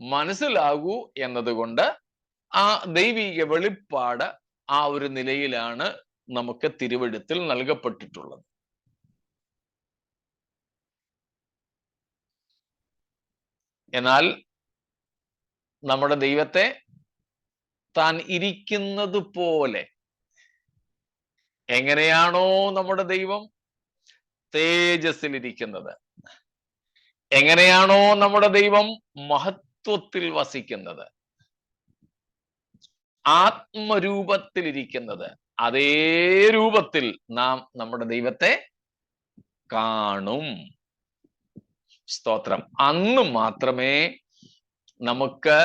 മനസ്സിലാകൂ എന്നതുകൊണ്ട് ആ ദൈവിക വെളിപ്പാട് ആ ഒരു നിലയിലാണ് നമുക്ക് തിരുവെഴുത്തിൽ നൽകപ്പെട്ടിട്ടുള്ളത്. എന്നാൽ നമ്മുടെ ദൈവത്തെ താൻ ഇരിക്കുന്നത് പോലെ, എങ്ങനെയാണോ നമ്മുടെ ദൈവം തേജസ്സിലിരിക്കുന്നത്, എങ്ങനെയാണോ നമ്മുടെ ദൈവം ആളത്വത്തിൽ വസിക്കുന്നത്, ആത്മരൂപത്തിലിരിക്കുന്നത്, അതേ രൂപത്തിൽ നാം നമ്മുടെ ദൈവത്തെ കാണും. സ്തോത്രം. അന്ന് മാത്രമേ നമുക്ക്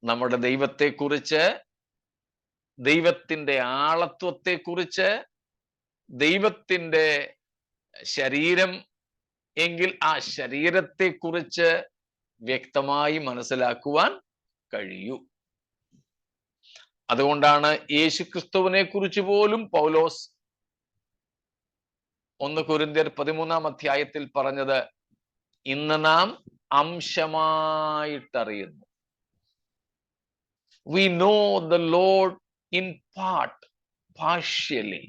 നമ്മുടെ ദൈവത്തെക്കുറിച്ച്, ദൈവത്തിന്റെ ആളത്വത്തെക്കുറിച്ച്, ദൈവത്തിന്റെ ശരീരം എങ്കിൽ ആ ശരീരത്തെക്കുറിച്ച് വ്യക്തമായി മനസ്സിലാക്കുവാൻ കഴിയൂ. അതുകൊണ്ടാണ് യേശുക്രിസ്തുവിനെ കുറിച്ച് പോലും പൗലോസ് 1 കൊരിന്ത്യർ 13 പറഞ്ഞത്, ഇന്ന് നാം അംശമായിട്ടറിയുന്നു. We know the Lord in part, partially.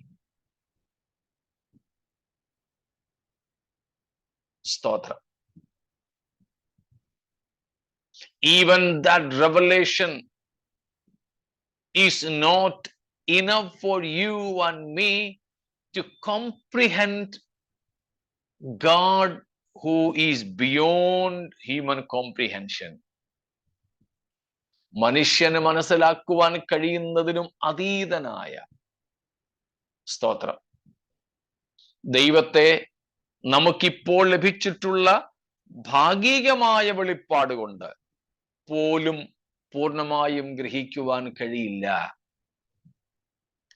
സ്തോത്രം. Even that revelation is not enough for you and me to comprehend God who is beyond human comprehension. മനുഷ്യന് മനസ്സിലാക്കുവാൻ കഴിയുന്നതിനും അതീതനായ, സ്തോത്രം, ദൈവത്തെ നമുക്കിപ്പോൾ ലഭിച്ചിട്ടുള്ള ഭാഗികമായ വെളിപ്പാട് കൊണ്ട് പോലും പൂർണ്ണമായും ഗ്രഹിക്കുവാൻ കഴിയില്ല.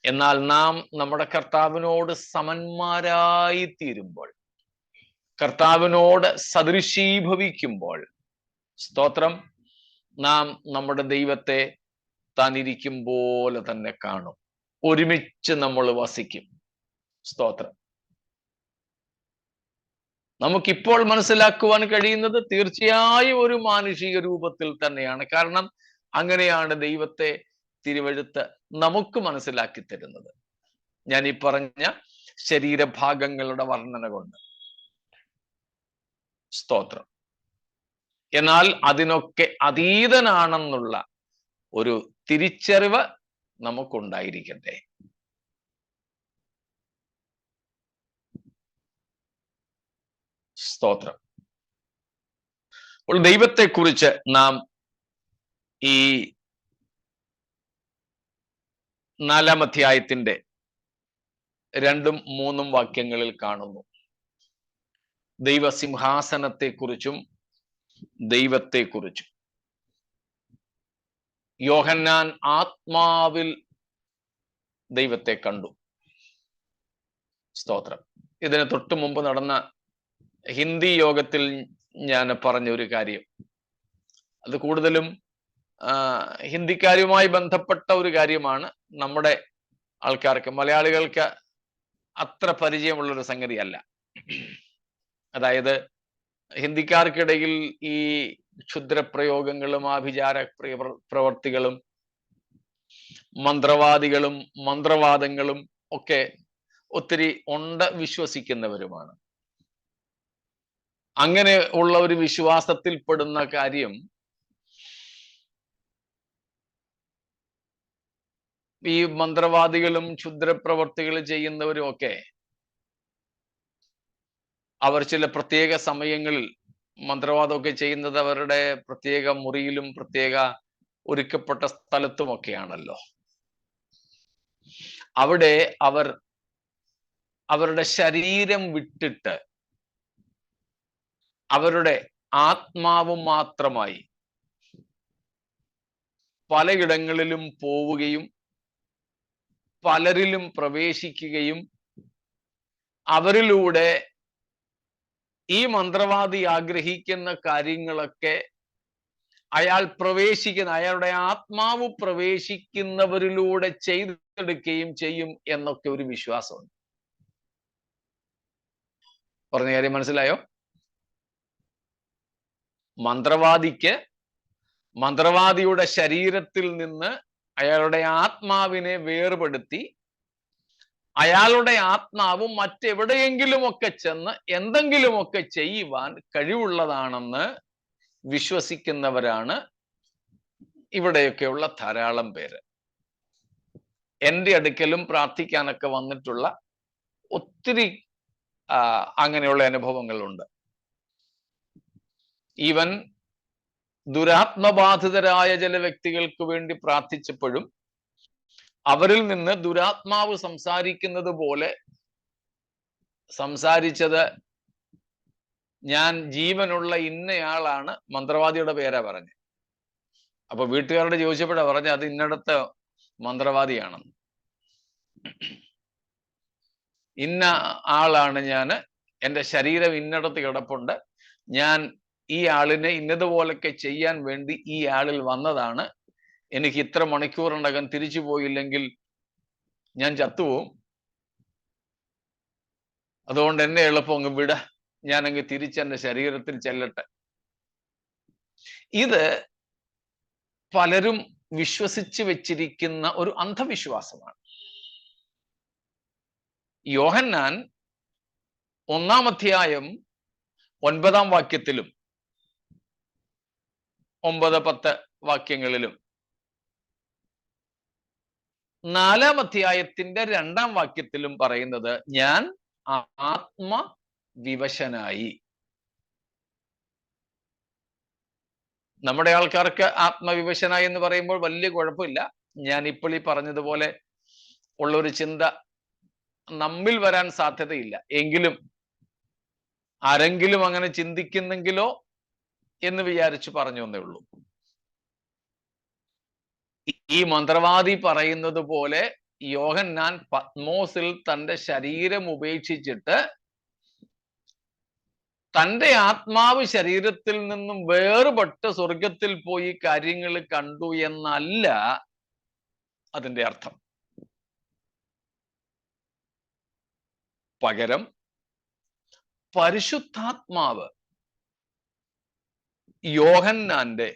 എന്നാൽ നാം നമ്മുടെ കർത്താവിനോട് സമന്മാരായി തീരുമ്പോൾ, കർത്താവിനോട് സദൃശീഭവിക്കുമ്പോൾ, സ്തോത്രം, നാം നമ്മുടെ ദൈവത്തെ താനിരിക്കും പോലെ തന്നെ കാണും. ഒരുമിച്ച് നമ്മൾ വസിക്കും. സ്തോത്രം. നമുക്കിപ്പോൾ മനസ്സിലാക്കുവാൻ കഴിയുന്നത് തീർച്ചയായും ഒരു മാനുഷിക രൂപത്തിൽ തന്നെയാണ്. കാരണം അങ്ങനെയാണ് ദൈവത്തെ തിരുവെഴുത്ത് നമുക്ക് മനസ്സിലാക്കി തരുന്നത്. ഞാൻ ഈ പറഞ്ഞ ശരീരഭാഗങ്ങളുടെ വർണ്ണന കൊണ്ട്. സ്തോത്രം. എന്നാൽ അതിനൊക്കെ അതീതനാണെന്നുള്ള ഒരു തിരിച്ചറിവ് നമുക്കുണ്ടായിരിക്കട്ടെ. സ്തോത്രം. അപ്പോൾ ദൈവത്തെക്കുറിച്ച് നാം ഈ 4-ാം അധ്യായത്തിന്റെ 2ഉം 3ഉം വാക്യങ്ങളിൽ കാണുന്നു. ദൈവസിംഹാസനത്തെക്കുറിച്ചും ദൈവത്തെക്കുറിച്ചും. യോഹന്നാൻ ആത്മാവിൽ ദൈവത്തെ കണ്ടു. സ്തോത്രം. ഇതിന് തൊട്ടു മുമ്പ് നടന്ന ഹിന്ദി യോഗത്തിൽ ഞാൻ പറഞ്ഞ ഒരു കാര്യം, അത് കൂടുതലും ഹിന്ദിക്കാരുമായി ബന്ധപ്പെട്ട ഒരു കാര്യമാണ്. നമ്മുടെ ആൾക്കാർക്ക്, മലയാളികൾക്ക് അത്ര പരിചയമുള്ളൊരു സംഗതിയല്ല. അതായത് ഹിന്ദിക്കാർക്കിടയിൽ ഈ ക്ഷുദ്രപ്രയോഗങ്ങളും ആഭിചാര പ്രവർത്തികളും മന്ത്രവാദികളും മന്ത്രവാദങ്ങളും ഒക്കെ ഒത്തിരി വിശ്വസിക്കുന്നവരുമാണ്. അങ്ങനെ ഉള്ള ഒരു വിശ്വാസത്തിൽപ്പെടുന്ന കാര്യം ഈ മന്ത്രവാദികളും ക്ഷുദ്രപ്രവർത്തികൾ ചെയ്യുന്നവരും ഒക്കെ അവർ ചില പ്രത്യേക സമയങ്ങളിൽ മന്ത്രവാദമൊക്കെ ചെയ്യുന്നത് അവരുടെ പ്രത്യേക മുറിയിലും പ്രത്യേക ഒരുക്കപ്പെട്ട സ്ഥലത്തുമൊക്കെയാണല്ലോ. അവിടെ അവർ അവരുടെ ശരീരം വിട്ടിട്ട് അവരുടെ ആത്മാവ് മാത്രമായി പലയിടങ്ങളിലും പോവുകയും പലരിലും പ്രവേശിക്കുകയും അവരിലൂടെ ഈ മന്ത്രവാദി ആഗ്രഹിക്കുന്ന കാര്യങ്ങളൊക്കെ അയാളുടെ ആത്മാവ് പ്രവേശിക്കുന്നവരിലൂടെ ചെയ്തെടുക്കുകയും ചെയ്യും എന്നൊക്കെ ഒരു വിശ്വാസമുണ്ട്. പറഞ്ഞ കാര്യം മനസ്സിലായോ? മന്ത്രവാദിയുടെ ശരീരത്തിൽ നിന്ന് അയാളുടെ ആത്മാവിനെ വേർപെടുത്തി അയാളുടെ ആത്മാവ് മറ്റെവിടെയെങ്കിലുമൊക്കെ ചെന്ന് എന്തെങ്കിലുമൊക്കെ ചെയ്യുവാൻ കഴിവുള്ളതാണെന്ന് വിശ്വസിക്കുന്നവരാണ് ഇവിടെയൊക്കെയുള്ള ധാരാളം പേര്. എൻ്റെ അടുക്കലും പ്രാർത്ഥിക്കാനൊക്കെ വന്നിട്ടുള്ള ഒത്തിരി അങ്ങനെയുള്ള അനുഭവങ്ങളുണ്ട്. ഈവൻ ദുരാത്മബാധിതരായ ചില വ്യക്തികൾക്ക് വേണ്ടി പ്രാർത്ഥിച്ചപ്പോഴും അവരിൽ നിന്ന് ദുരാത്മാവ് സംസാരിക്കുന്നത് പോലെ സംസാരിച്ചത് ഞാൻ ജീവനുള്ള ഇന്നയാളാണ്, മന്ത്രവാദിയുടെ പേരാ പറഞ്ഞത്. അപ്പൊ വീട്ടുകാരോട് ചോദിച്ചപ്പോഴാ പറഞ്ഞ അത് ഇന്നടത്തെ മന്ത്രവാദിയാണെന്ന്. ഇന്ന ആളാണ് ഞാൻ, എൻ്റെ ശരീരം ഇന്നടത്ത് കിടപ്പുണ്ട്, ഞാൻ ഈ ആളിനെ ഇന്നതുപോലൊക്കെ ചെയ്യാൻ വേണ്ടി ഈ ആളിൽ വന്നതാണ്, എനിക്ക് ഇത്ര മണിക്കൂറിനകം തിരിച്ചു പോയില്ലെങ്കിൽ ഞാൻ ചത്തുപോകും, അതുകൊണ്ട് എന്നെ എളുപ്പം അങ്ങ് വിട, ഞാനങ്ങ് തിരിച്ചെന്റെ ശരീരത്തിൽ ചെല്ലട്ടെ. ഇത് പലരും വിശ്വസിച്ച് വെച്ചിരിക്കുന്ന ഒരു അന്ധവിശ്വാസമാണ്. യോഹന്നാൻ 1-ാം അധ്യായം 9-ാം വാക്യത്തിലും 9-10 വാക്യങ്ങളിലും 4-ാം അധ്യായത്തിന്റെ 2-ാം വാക്യത്തിലും പറയുന്നത് ഞാൻ ആത്മവിവശനായി. നമ്മുടെ ആൾക്കാർക്ക് ആത്മവിവശനായി എന്ന് പറയുമ്പോൾ വലിയ കുഴപ്പമില്ല. ഞാൻ ഇപ്പോൾ ഈ പറഞ്ഞതുപോലെ ഉള്ളൊരു ചിന്ത നമ്മിൽ വരാൻ സാധ്യതയില്ല. എങ്കിലും ആരെങ്കിലും അങ്ങനെ ചിന്തിക്കുന്നെങ്കിലോ എന്ന് വിചാരിച്ചു പറഞ്ഞു എന്നേ ഉള്ളൂ. ഈ മന്ത്രവാദി പറയുന്നത് പോലെ യോഹന്നാൻ പത്മോസിൽ തൻ്റെ ശരീരം ഉപേക്ഷിച്ചിട്ട് തൻ്റെ ആത്മാവ് ശരീരത്തിൽ നിന്നും വേറുപെട്ട് സ്വർഗത്തിൽ പോയി കാര്യങ്ങൾ കണ്ടു എന്നല്ല അതിൻ്റെ അർത്ഥം. പകരം പരിശുദ്ധാത്മാവ് യോഹന്നാന്റെ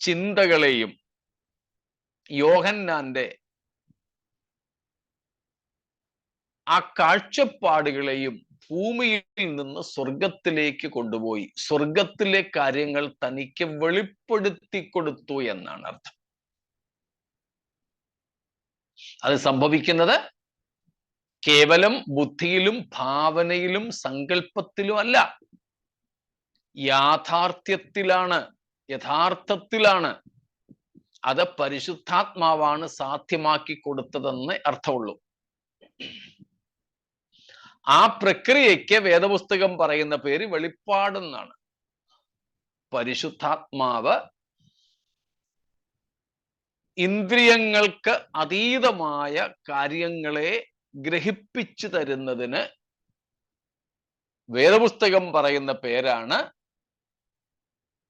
ചിന്തകളെയും യോഹന്നാന്റെ ആ കാഴ്ചപ്പാടുകളെയും ഭൂമിയിൽ നിന്ന് സ്വർഗത്തിലേക്ക് കൊണ്ടുപോയി സ്വർഗത്തിലെ കാര്യങ്ങൾ തനിക്ക് വെളിപ്പെടുത്തി കൊടുത്തു എന്നാണ് അർത്ഥം. അത് സംഭവിക്കുന്നത് കേവലം ബുദ്ധിയിലും ഭാവനയിലും സങ്കല്പത്തിലും അല്ല, യാഥാർത്ഥ്യത്തിലാണ്, യഥാർത്ഥത്തിലാണ്. അത് പരിശുദ്ധാത്മാവാണ് സാധ്യമാക്കി കൊടുത്തതെന്ന് അർത്ഥമുള്ളൂ. ആ പ്രക്രിയയ്ക്ക് വേദപുസ്തകം പറയുന്ന പേര് വെളിപ്പാടെന്നാണ്. പരിശുദ്ധാത്മാവ് ഇന്ദ്രിയങ്ങൾക്ക് അതീതമായ കാര്യങ്ങളെ ഗ്രഹിപ്പിച്ചു തരുന്നതിന് വേദപുസ്തകം പറയുന്ന പേരാണ്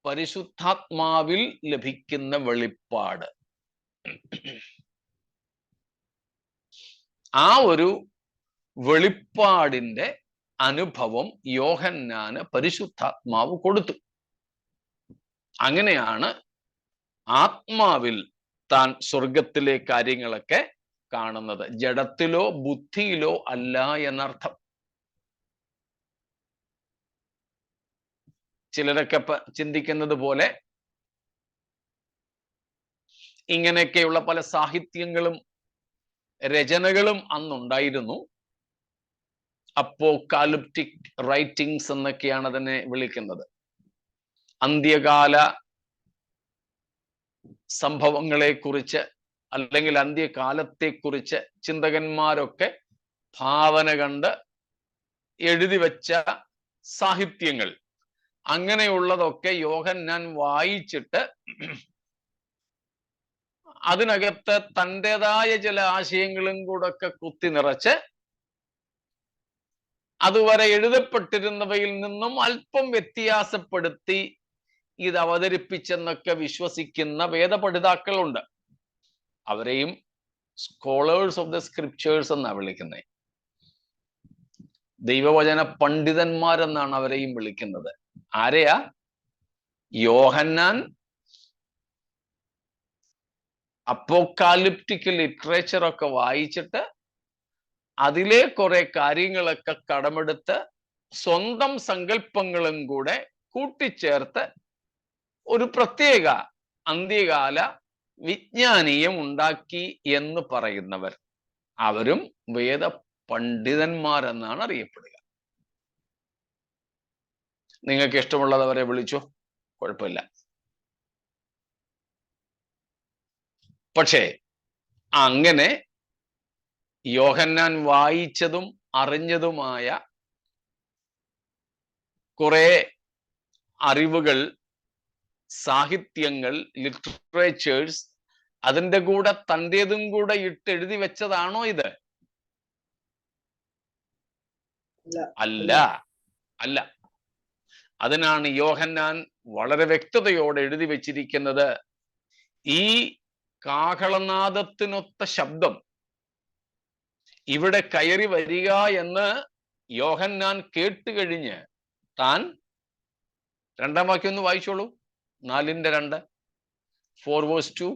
പരിശുദ്ധാത്മാവിൽ ലഭിക്കുന്ന വെളിപ്പാട്. ആ ഒരു വെളിപ്പാടിന്റെ അനുഭവം യോഹന്നാന് പരിശുദ്ധാത്മാവ് കൊടുത്തു. അങ്ങനെയാണ് ആത്മാവിൽ താൻ സ്വർഗത്തിലെ കാര്യങ്ങളൊക്കെ കാണുന്നത്, ജഡത്തിലോ ബുദ്ധിയിലോ അല്ല എന്നർത്ഥം. ചിലരൊക്കെ ചിന്തിക്കുന്നത് പോലെ ഇങ്ങനെയൊക്കെയുള്ള പല സാഹിത്യങ്ങളും രചനകളും അന്നുണ്ടായിരുന്നു. അപ്പോകാലിപ്റ്റിക് റൈറ്റിംഗ്സ് എന്നൊക്കെയാണ് അതിനെ വിളിക്കുന്നത്. അന്ത്യകാല സംഭവങ്ങളെക്കുറിച്ച് അല്ലെങ്കിൽ അന്ത്യകാലത്തെക്കുറിച്ച് ചിന്തകന്മാരൊക്കെ ഭാവന കണ്ട് എഴുതി വെച്ച സാഹിത്യങ്ങൾ, അങ്ങനെയുള്ളതൊക്കെ യോഹന്നാൻ വായിച്ചിട്ട് അതിനകത്ത് തൻ്റെതായ ചില ആശയങ്ങളും കൂടെ ഒക്കെ കുത്തി നിറച്ച് അതുവരെ എഴുതപ്പെട്ടിരുന്നവയിൽ നിന്നും അല്പം വ്യത്യാസപ്പെടുത്തി ഇത് അവതരിപ്പിച്ചെന്നൊക്കെ വിശ്വസിക്കുന്ന വേദപഠിതാക്കളുണ്ട്. അവരെയും സ്കോളേഴ്സ് ഓഫ് ദ സ്ക്രിപ്റ്റേഴ്സ് എന്നാണ് വിളിക്കുന്നത്. ദൈവവചന പണ്ഡിതന്മാരെന്നാണ് അവരെയും വിളിക്കുന്നത്. ആരെയാ? യോഹന്നാൻ അപ്പോകാലിപ്റ്റിക് ലിറ്ററേച്ചർ ഒക്കെ വായിച്ചിട്ട് അതിലെ കുറെ കാര്യങ്ങളൊക്കെ കടമെടുത്ത് സ്വന്തം സങ്കല്പങ്ങളും കൂടെ കൂട്ടിച്ചേർത്ത് ഒരു പ്രത്യേക അന്ത്യകാല വിജ്ഞാനീയം ഉണ്ടാക്കി എന്ന് പറയുന്നവർ, അവരും വേദ പണ്ഡിതന്മാരെന്നാണ് അറിയപ്പെടുക. നിങ്ങൾക്ക് ഇഷ്ടമുള്ളവരെ വിളിച്ചോ, കുഴപ്പമില്ല. പക്ഷേ അങ്ങനെ യോഹന്നാൻ വായിച്ചതും അറിഞ്ഞതുമായ കുറെ അറിവുകൾ, സാഹിത്യങ്ങൾ, ലിറ്ററേച്ചേഴ്സ്, അതിൻ്റെ കൂടെ തൻ്റെതും കൂടെ എഴുതി വെച്ചതാണോ ഇത്? അല്ല, അല്ല. അതിനാണ് യോഹന്നാൻ വളരെ വ്യക്തതയോടെ എഴുതി വെച്ചിരിക്കുന്നത്, ഈ കാഹളനാദത്തിനൊത്ത ശബ്ദം ഇവിടെ കയറി വരിക എന്ന് യോഹന്നാൻ കേട്ടുകഴിഞ്ഞ് താൻ, 2-ാം വാക്യം ഒന്ന് വായിച്ചോളൂ, 4:2, 4:2.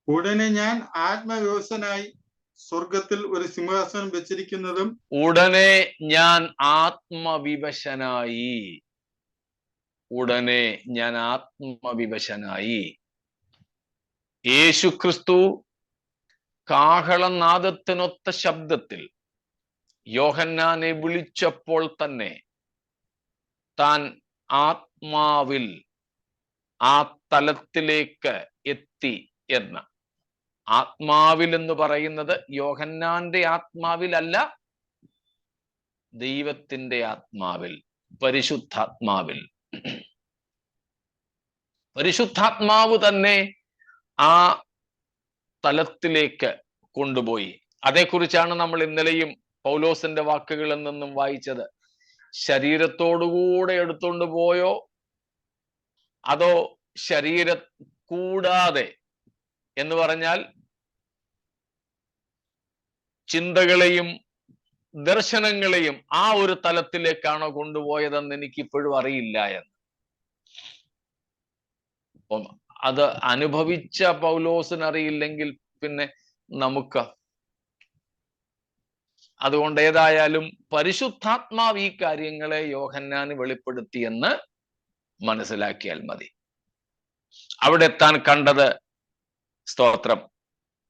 ഉടനെ ഞാൻ ആത്മവിവശനായി സ്വർഗത്തിൽ ഒരു സിംഹാസനം വെച്ചിരിക്കുന്നതും. ഉടനെ ഞാൻ ആത്മവിവശനായി. ഉടനെ ഞാൻ ആത്മവിവശനായി. യേശുക്രിസ്തു കാഹളനാദത്തിനൊത്ത ശബ്ദത്തിൽ യോഹന്നാനെ വിളിച്ചപ്പോൾ തന്നെ താൻ ആത്മാവിൽ ആ തലത്തിലേക്ക് എത്തി എന്ന്. ആത്മാവിൽ എന്ന് പറയുന്നത് യോഹന്നാന്റെ ആത്മാവിലല്ല, ദൈവത്തിന്റെ ആത്മാവിൽ, പരിശുദ്ധാത്മാവിൽ. പരിശുദ്ധാത്മാവ് തന്നെ ആ തലത്തിലേക്ക് കൊണ്ടുപോയി. അതേക്കുറിച്ചാണ് നമ്മൾ ഇന്നലെയും പൗലോസിന്റെ വാക്കുകളിൽ നിന്നും വായിച്ചത്. ശരീരത്തോടുകൂടെ എടുത്തുകൊണ്ട് പോയോ അതോ ശരീര കൂടാതെ എന്ന് പറഞ്ഞാൽ ചിന്തകളെയും ദർശനങ്ങളെയും ആ ഒരു തലത്തിലേക്കാണോ കൊണ്ടുപോയതെന്ന് എനിക്കിപ്പോഴും അറിയില്ല എന്ന്. അപ്പം അത് അനുഭവിച്ച പൗലോസിന് അറിയില്ലെങ്കിൽ പിന്നെ നമുക്ക്. അതുകൊണ്ട് ഏതായാലും പരിശുദ്ധാത്മാവ് ഈ കാര്യങ്ങളെ യോഹന്നാന് വെളിപ്പെടുത്തിയെന്ന് മനസ്സിലാക്കിയാൽ മതി. അവിടെ താൻ കണ്ടത്, സ്തോത്രം,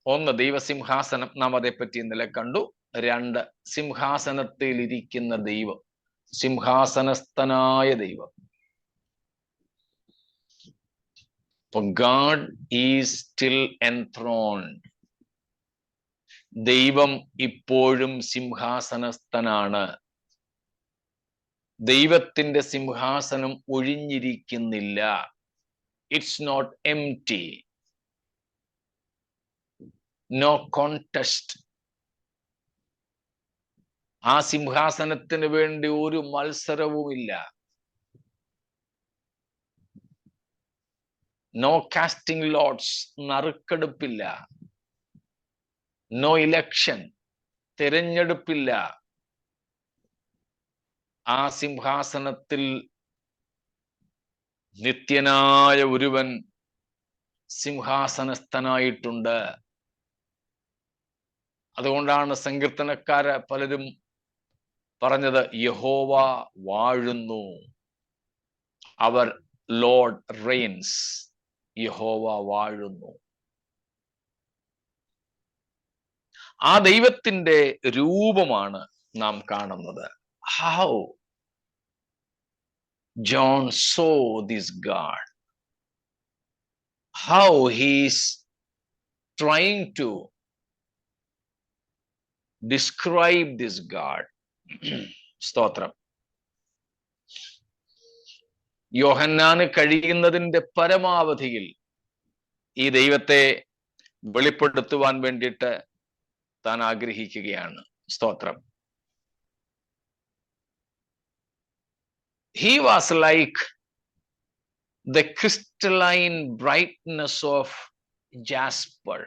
1, ദൈവസിംഹാസനം, നാം അതേപ്പറ്റി ഇന്നലെ കണ്ടു. 2, സിംഹാസനത്തിൽ ഇരിക്കുന്ന ദൈവം, സിംഹാസനസ്ഥനായ ദൈവം. God is still enthroned. ദൈവം ഇപ്പോഴും സിംഹാസനസ്ഥനാണ്. ദൈവത്തിന്റെ സിംഹാസനം ഒഴിഞ്ഞിരിക്കുന്നില്ല. It's not empty. No contest. ആ സിംഹാസനത്തിന് വേണ്ടി ഒരു മത്സരവുമില്ല. നോ കാസ്റ്റിംഗ് ലോട്ട്സ്, നറുക്കെടുപ്പില്ല. നോ ഇലക്ഷൻ, തിരഞ്ഞെടുപ്പില്ല. ആ സിംഹാസനത്തിൽ നിത്യനായ ഒരുവൻ സിംഹാസനസ്ഥനായിട്ടുണ്ട്. അതുകൊണ്ടാണ് സങ്കീർത്തനക്കാര് പലരും പറഞ്ഞത്, യഹോവ വാഴുന്നു, അവർ ലോർഡ് റെയിൻസ്. യഹോവ വാഴുന്നു. ആ ദൈവത്തിന്റെ രൂപമാണ് നാം കാണുന്നത്. How John saw this God, how he is trying to describe this God. സ്തോത്രം. യോഹന്നാന് കഴിയുന്നതിന്റെ പരമാവധിയിൽ ഈ ദൈവത്തെ വെളിപ്പെടുത്തുവാൻ വേണ്ടിയിട്ട് താൻ ആഗ്രഹിക്കുകയാണ്. സ്തോത്രം. He was like the crystalline brightness of jasper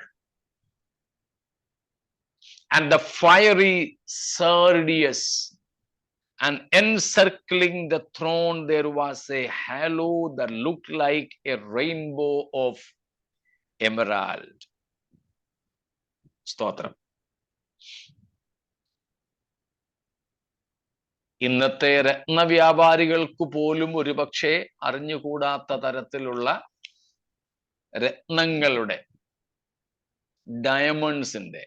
and the fiery sardius, and encircling the throne there was a halo that looked like a rainbow of emerald. സ്തോത്രം. ഇന്നത്തെ രത്നവ്യാപാരികൾക്ക് പോലും ഒരുപക്ഷെ അറിഞ്ഞുകൂടാത്ത തരത്തിലുള്ള രത്നങ്ങളുടെ, ഡയമണ്ട്സിന്റെ,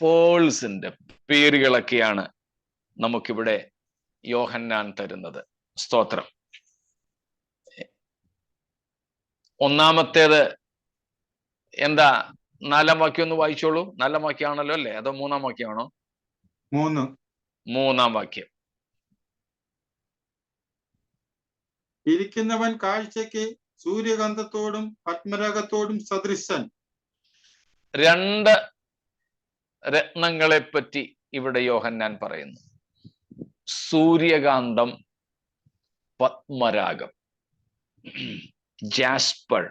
പേൾസിന്റെ പേരുകളൊക്കെയാണ് നമുക്കിവിടെ യോഹന്നാൻ തരുന്നത്. സ്തോത്രം. ഒന്നാമത്തേത് എന്താ? 4-ാം വാക്യം ഒന്ന് വായിച്ചോളൂ. 4-ാം വാക്യമാണല്ലോ അല്ലേ? അതോ 3-ാം വാക്യമാണോ? 3. 3-ാം വാക്യം. ഇരിക്കുന്നവൻ കാഴ്ചയ്ക്ക് സൂര്യകാന്തത്തോടും പത്മരാഗത്തോടും സദൃശൻ. 2 രത്നങ്ങളെ പറ്റി ഇവിടെ യോഹന്നാൻ പറയുന്നു. സൂര്യകാന്തം, പത്മരാഗം, ജാസ്പർ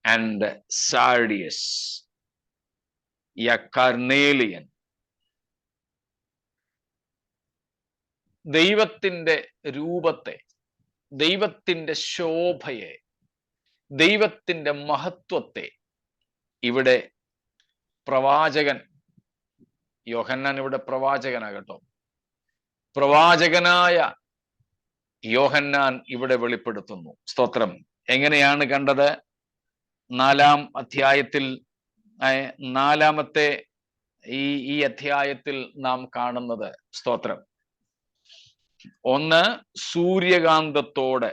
ആൻഡ് സാർഡിയസ്, യക്കാർനേലിയൻ. ദൈവത്തിന്റെ രൂപത്തെ, ദൈവത്തിന്റെ ശോഭയെ, ദൈവത്തിന്റെ മഹത്വത്തെ ഇവിടെ പ്രവാചകൻ യോഹന്നാൻ, ഇവിടെ പ്രവാചകനാകട്ടോ, പ്രവാചകനായ യോഹന്നാൻ ഇവിടെ വെളിപ്പെടുത്തുന്നു. സ്തോത്രം. എങ്ങനെയാണ് കണ്ടത്? 4-ാം അധ്യായത്തിൽ, 4-ാമത്തെ ഈ അധ്യായത്തിൽ നാം കാണുന്നത്, സ്തോത്രം, 1 സൂര്യകാന്തത്തോടെ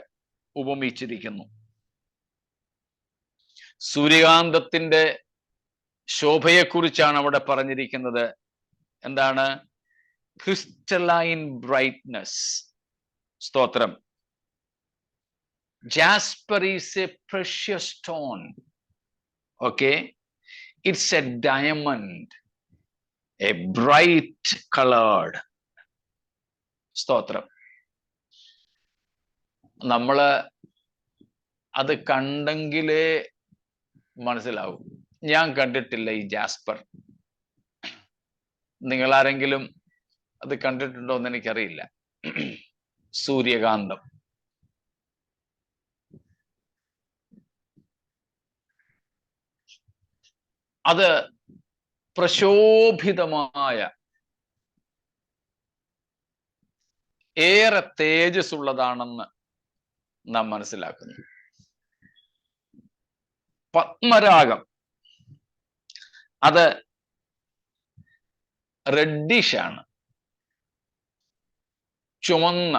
ഉപമിച്ചിരിക്കുന്നു. സൂര്യകാന്തത്തിന്റെ ശോഭയെക്കുറിച്ചാണ് അവിടെ പറഞ്ഞിരിക്കുന്നത്. എന്താണ്? Crystalline brightness. സ്തോത്രം. Jasper is a precious stone. Okay, it's a diamond, a bright colored. സ്തോത്രം. നമ്മള് അത് കണ്ടെങ്കിലേ മനസ്സിലാവും. ഞാൻ കണ്ടിട്ടില്ല ഈ ജാസ്പർ. നിങ്ങളാരെങ്കിലും അത് കണ്ടിട്ടുണ്ടോ എന്ന് എനിക്കറിയില്ല. സൂര്യകാന്തം. അത് പ്രശോഭിതമായ, ഏറെ തേജസ് ഉള്ളതാണെന്ന് നാം മനസ്സിലാക്കുന്നു. പത്മരാഗം അത് റെഡിഷാണ്, ചുവന്ന,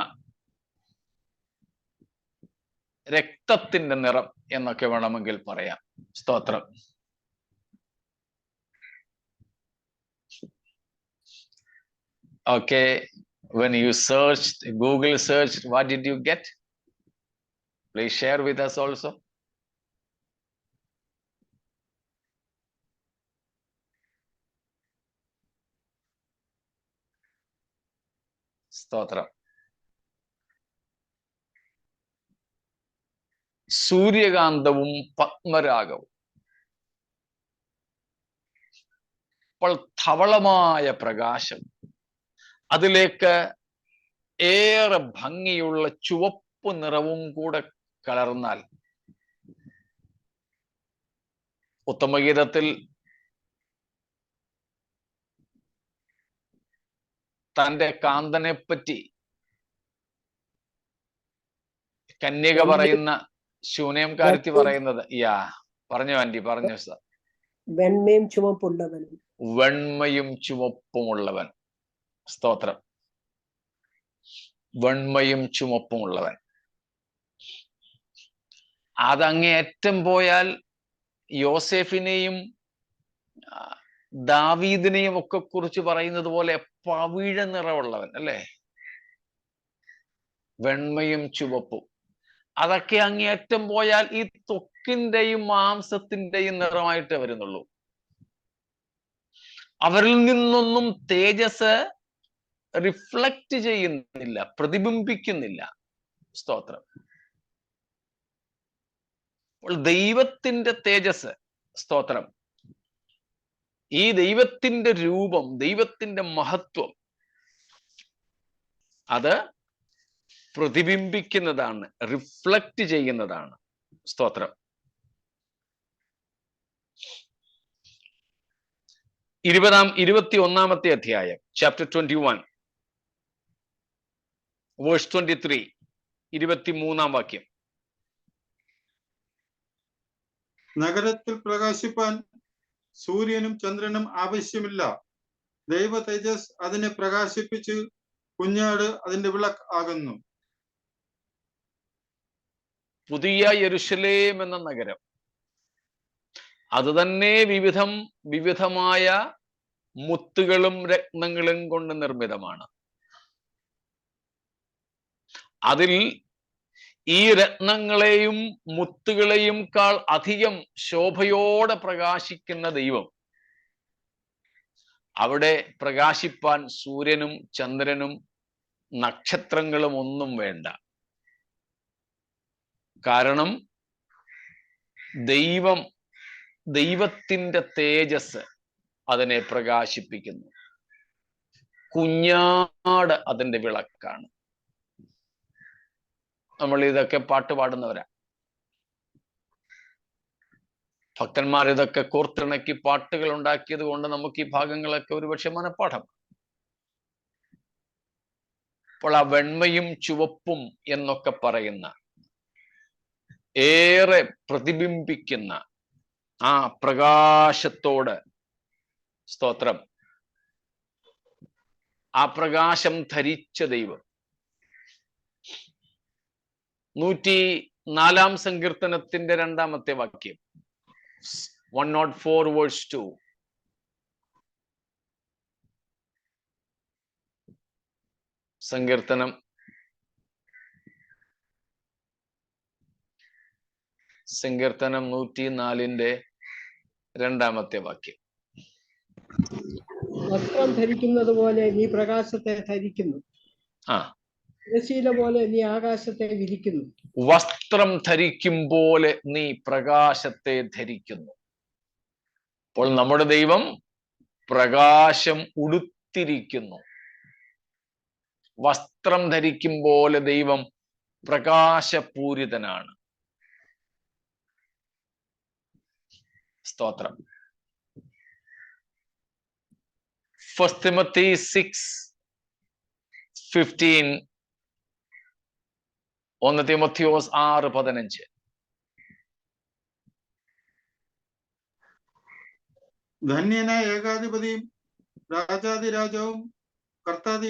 രക്തത്തിന്റെ നിറം എന്നൊക്കെ വേണമെങ്കിൽ പറയാം. സ്തോത്രം. Okay, when you searched, Google searched, what did you get? Please share with us also. സ്തോത്രം. സൂര്യകാന്തവും പത്മരാഗവും. അപ്പോൾ ധവളമായ പ്രകാശം, അതിലേക്ക് ഏറെ ഭംഗിയുള്ള ചുവപ്പ് നിറവും കൂടെ കലർന്നാൽ, ഉത്തമഗീതത്തിൽ തന്റെ കാന്തനെ പറ്റി കന്യക പറയുന്ന, ശൂനേംകാരത്തി പറയുന്നത്, പറഞ്ഞു ആന്റി, പറഞ്ഞു സാർ. വെണ്മയും ചുവപ്പുള്ളവൻ. വെണ്മയും ചുവപ്പുമുള്ളവൻ. സ്തോത്രം. വെണ്മയും ചുവപ്പുമുള്ളവൻ. അതങ്ങേയറ്റം പോയാൽ യോസേഫിനെയും ദാവീദിനെയും ഒക്കെ കുറിച്ച് പറയുന്നത് പോലെ പവിഴ നിറമുള്ളവൻ അല്ലേ? വെണ്മയും ചുവപ്പും. അതൊക്കെ അങ്ങേയറ്റം പോയാൽ ഈ ത്വക്കിന്റെയും മാംസത്തിന്റെയും നിറമായിട്ടേ വരുന്നുള്ളൂ. അവരിൽ നിന്നൊന്നും തേജസ് റിഫ്ലക്റ്റ് ചെയ്യുന്നില്ല, പ്രതിബിംബിക്കുന്നില്ല. സ്തോത്രം. ദൈവത്തിന്റെ തേജസ്, സ്തോത്രം, ഈ ദൈവത്തിന്റെ രൂപം, ദൈവത്തിന്റെ മഹത്വം, അത് പ്രതിബിംബിക്കുന്നതാണ്, റിഫ്ലക്റ്റ് ചെയ്യുന്നതാണ്. സ്തോത്രം. 21-ാമത്തെ അധ്യായം, ചാപ്റ്റർ 21, വേഴ്സ് 23, 23-ാം വാക്യം. നഗരത്തിൽ പ്രകാശിപ്പാൻ സൂര്യനും ചന്ദ്രനും ആവശ്യമില്ല. ദൈവ തേജസ് അതിനെ പ്രകാശിപ്പിച്ച് കുഞ്ഞാട് അതിന്റെ വിളക്ക് ആകുന്നു. പുതിയ യെരുശലേം എന്ന നഗരം അത് തന്നെ വിവിധമായ മുത്തുകളും രത്നങ്ങളും കൊണ്ട് നിർമ്മിതമാണ്. അതിൽ ഈ രത്നങ്ങളെയും മുത്തുകളെയും കാൾ അധികം ശോഭയോടെ പ്രകാശിക്കുന്ന ദൈവം, അവിടെ പ്രകാശിപ്പാൻ സൂര്യനും ചന്ദ്രനും നക്ഷത്രങ്ങളും ഒന്നും വേണ്ട. കാരണം ദൈവത്തിന്റെ തേജസ് അതിനെ പ്രകാശിപ്പിക്കുന്നു. കുഞ്ഞാട് അതിന്റെ വിളക്കാണ്. നമ്മൾ ഇതൊക്കെ പാട്ട് പാടുന്നവരാ. ഭക്തന്മാർ ഇതൊക്കെ കോർത്തിണക്കി പാട്ടുകൾ ഉണ്ടാക്കിയത് കൊണ്ട് നമുക്ക് ഈ ഭാഗങ്ങളൊക്കെ ഒരുപക്ഷെ മനഃപ്പാഠം. അപ്പോൾ ആ വെണ്മയും ചുവപ്പും എന്നൊക്കെ പറയുന്ന ഏറെ പ്രതിബിംബിക്കുന്ന ആ പ്രകാശത്തോട് സ്തോത്രം, ആ പ്രകാശം ധരിച്ച ദൈവം. 104 സങ്കീർത്തനത്തിന്റെ 2-ാമത്തെ വാക്യം, 104 വേഴ്സ് 2. സങ്കീർത്തനം 104-ന്റെ 2-ാമത്തെ വാക്യം. വസ്ത്രം ധരിക്കുന്നത് പോലെ നീ പ്രകാശത്തെ ധരിക്കുന്നു, തിരശ്ശീല പോലെ നീ ആകാശത്തെ വിരിക്കുന്നു. വസ്ത്രം ധരിക്കും പോലെ നീ പ്രകാശത്തെ ധരിക്കുന്നു. അപ്പോൾ നമ്മുടെ ദൈവം പ്രകാശം ഉടുത്തിരിക്കുന്നു. വസ്ത്രം ധരിക്കും പോലെ ദൈവം പ്രകാശപൂരിതനാണ്. സ്തോത്രം. 1 Timothy 6:15, 1 Timotheos 6:15. ധന്യനായ ഏകാധിപതിയും രാജാതിരാജാവും കർത്താതി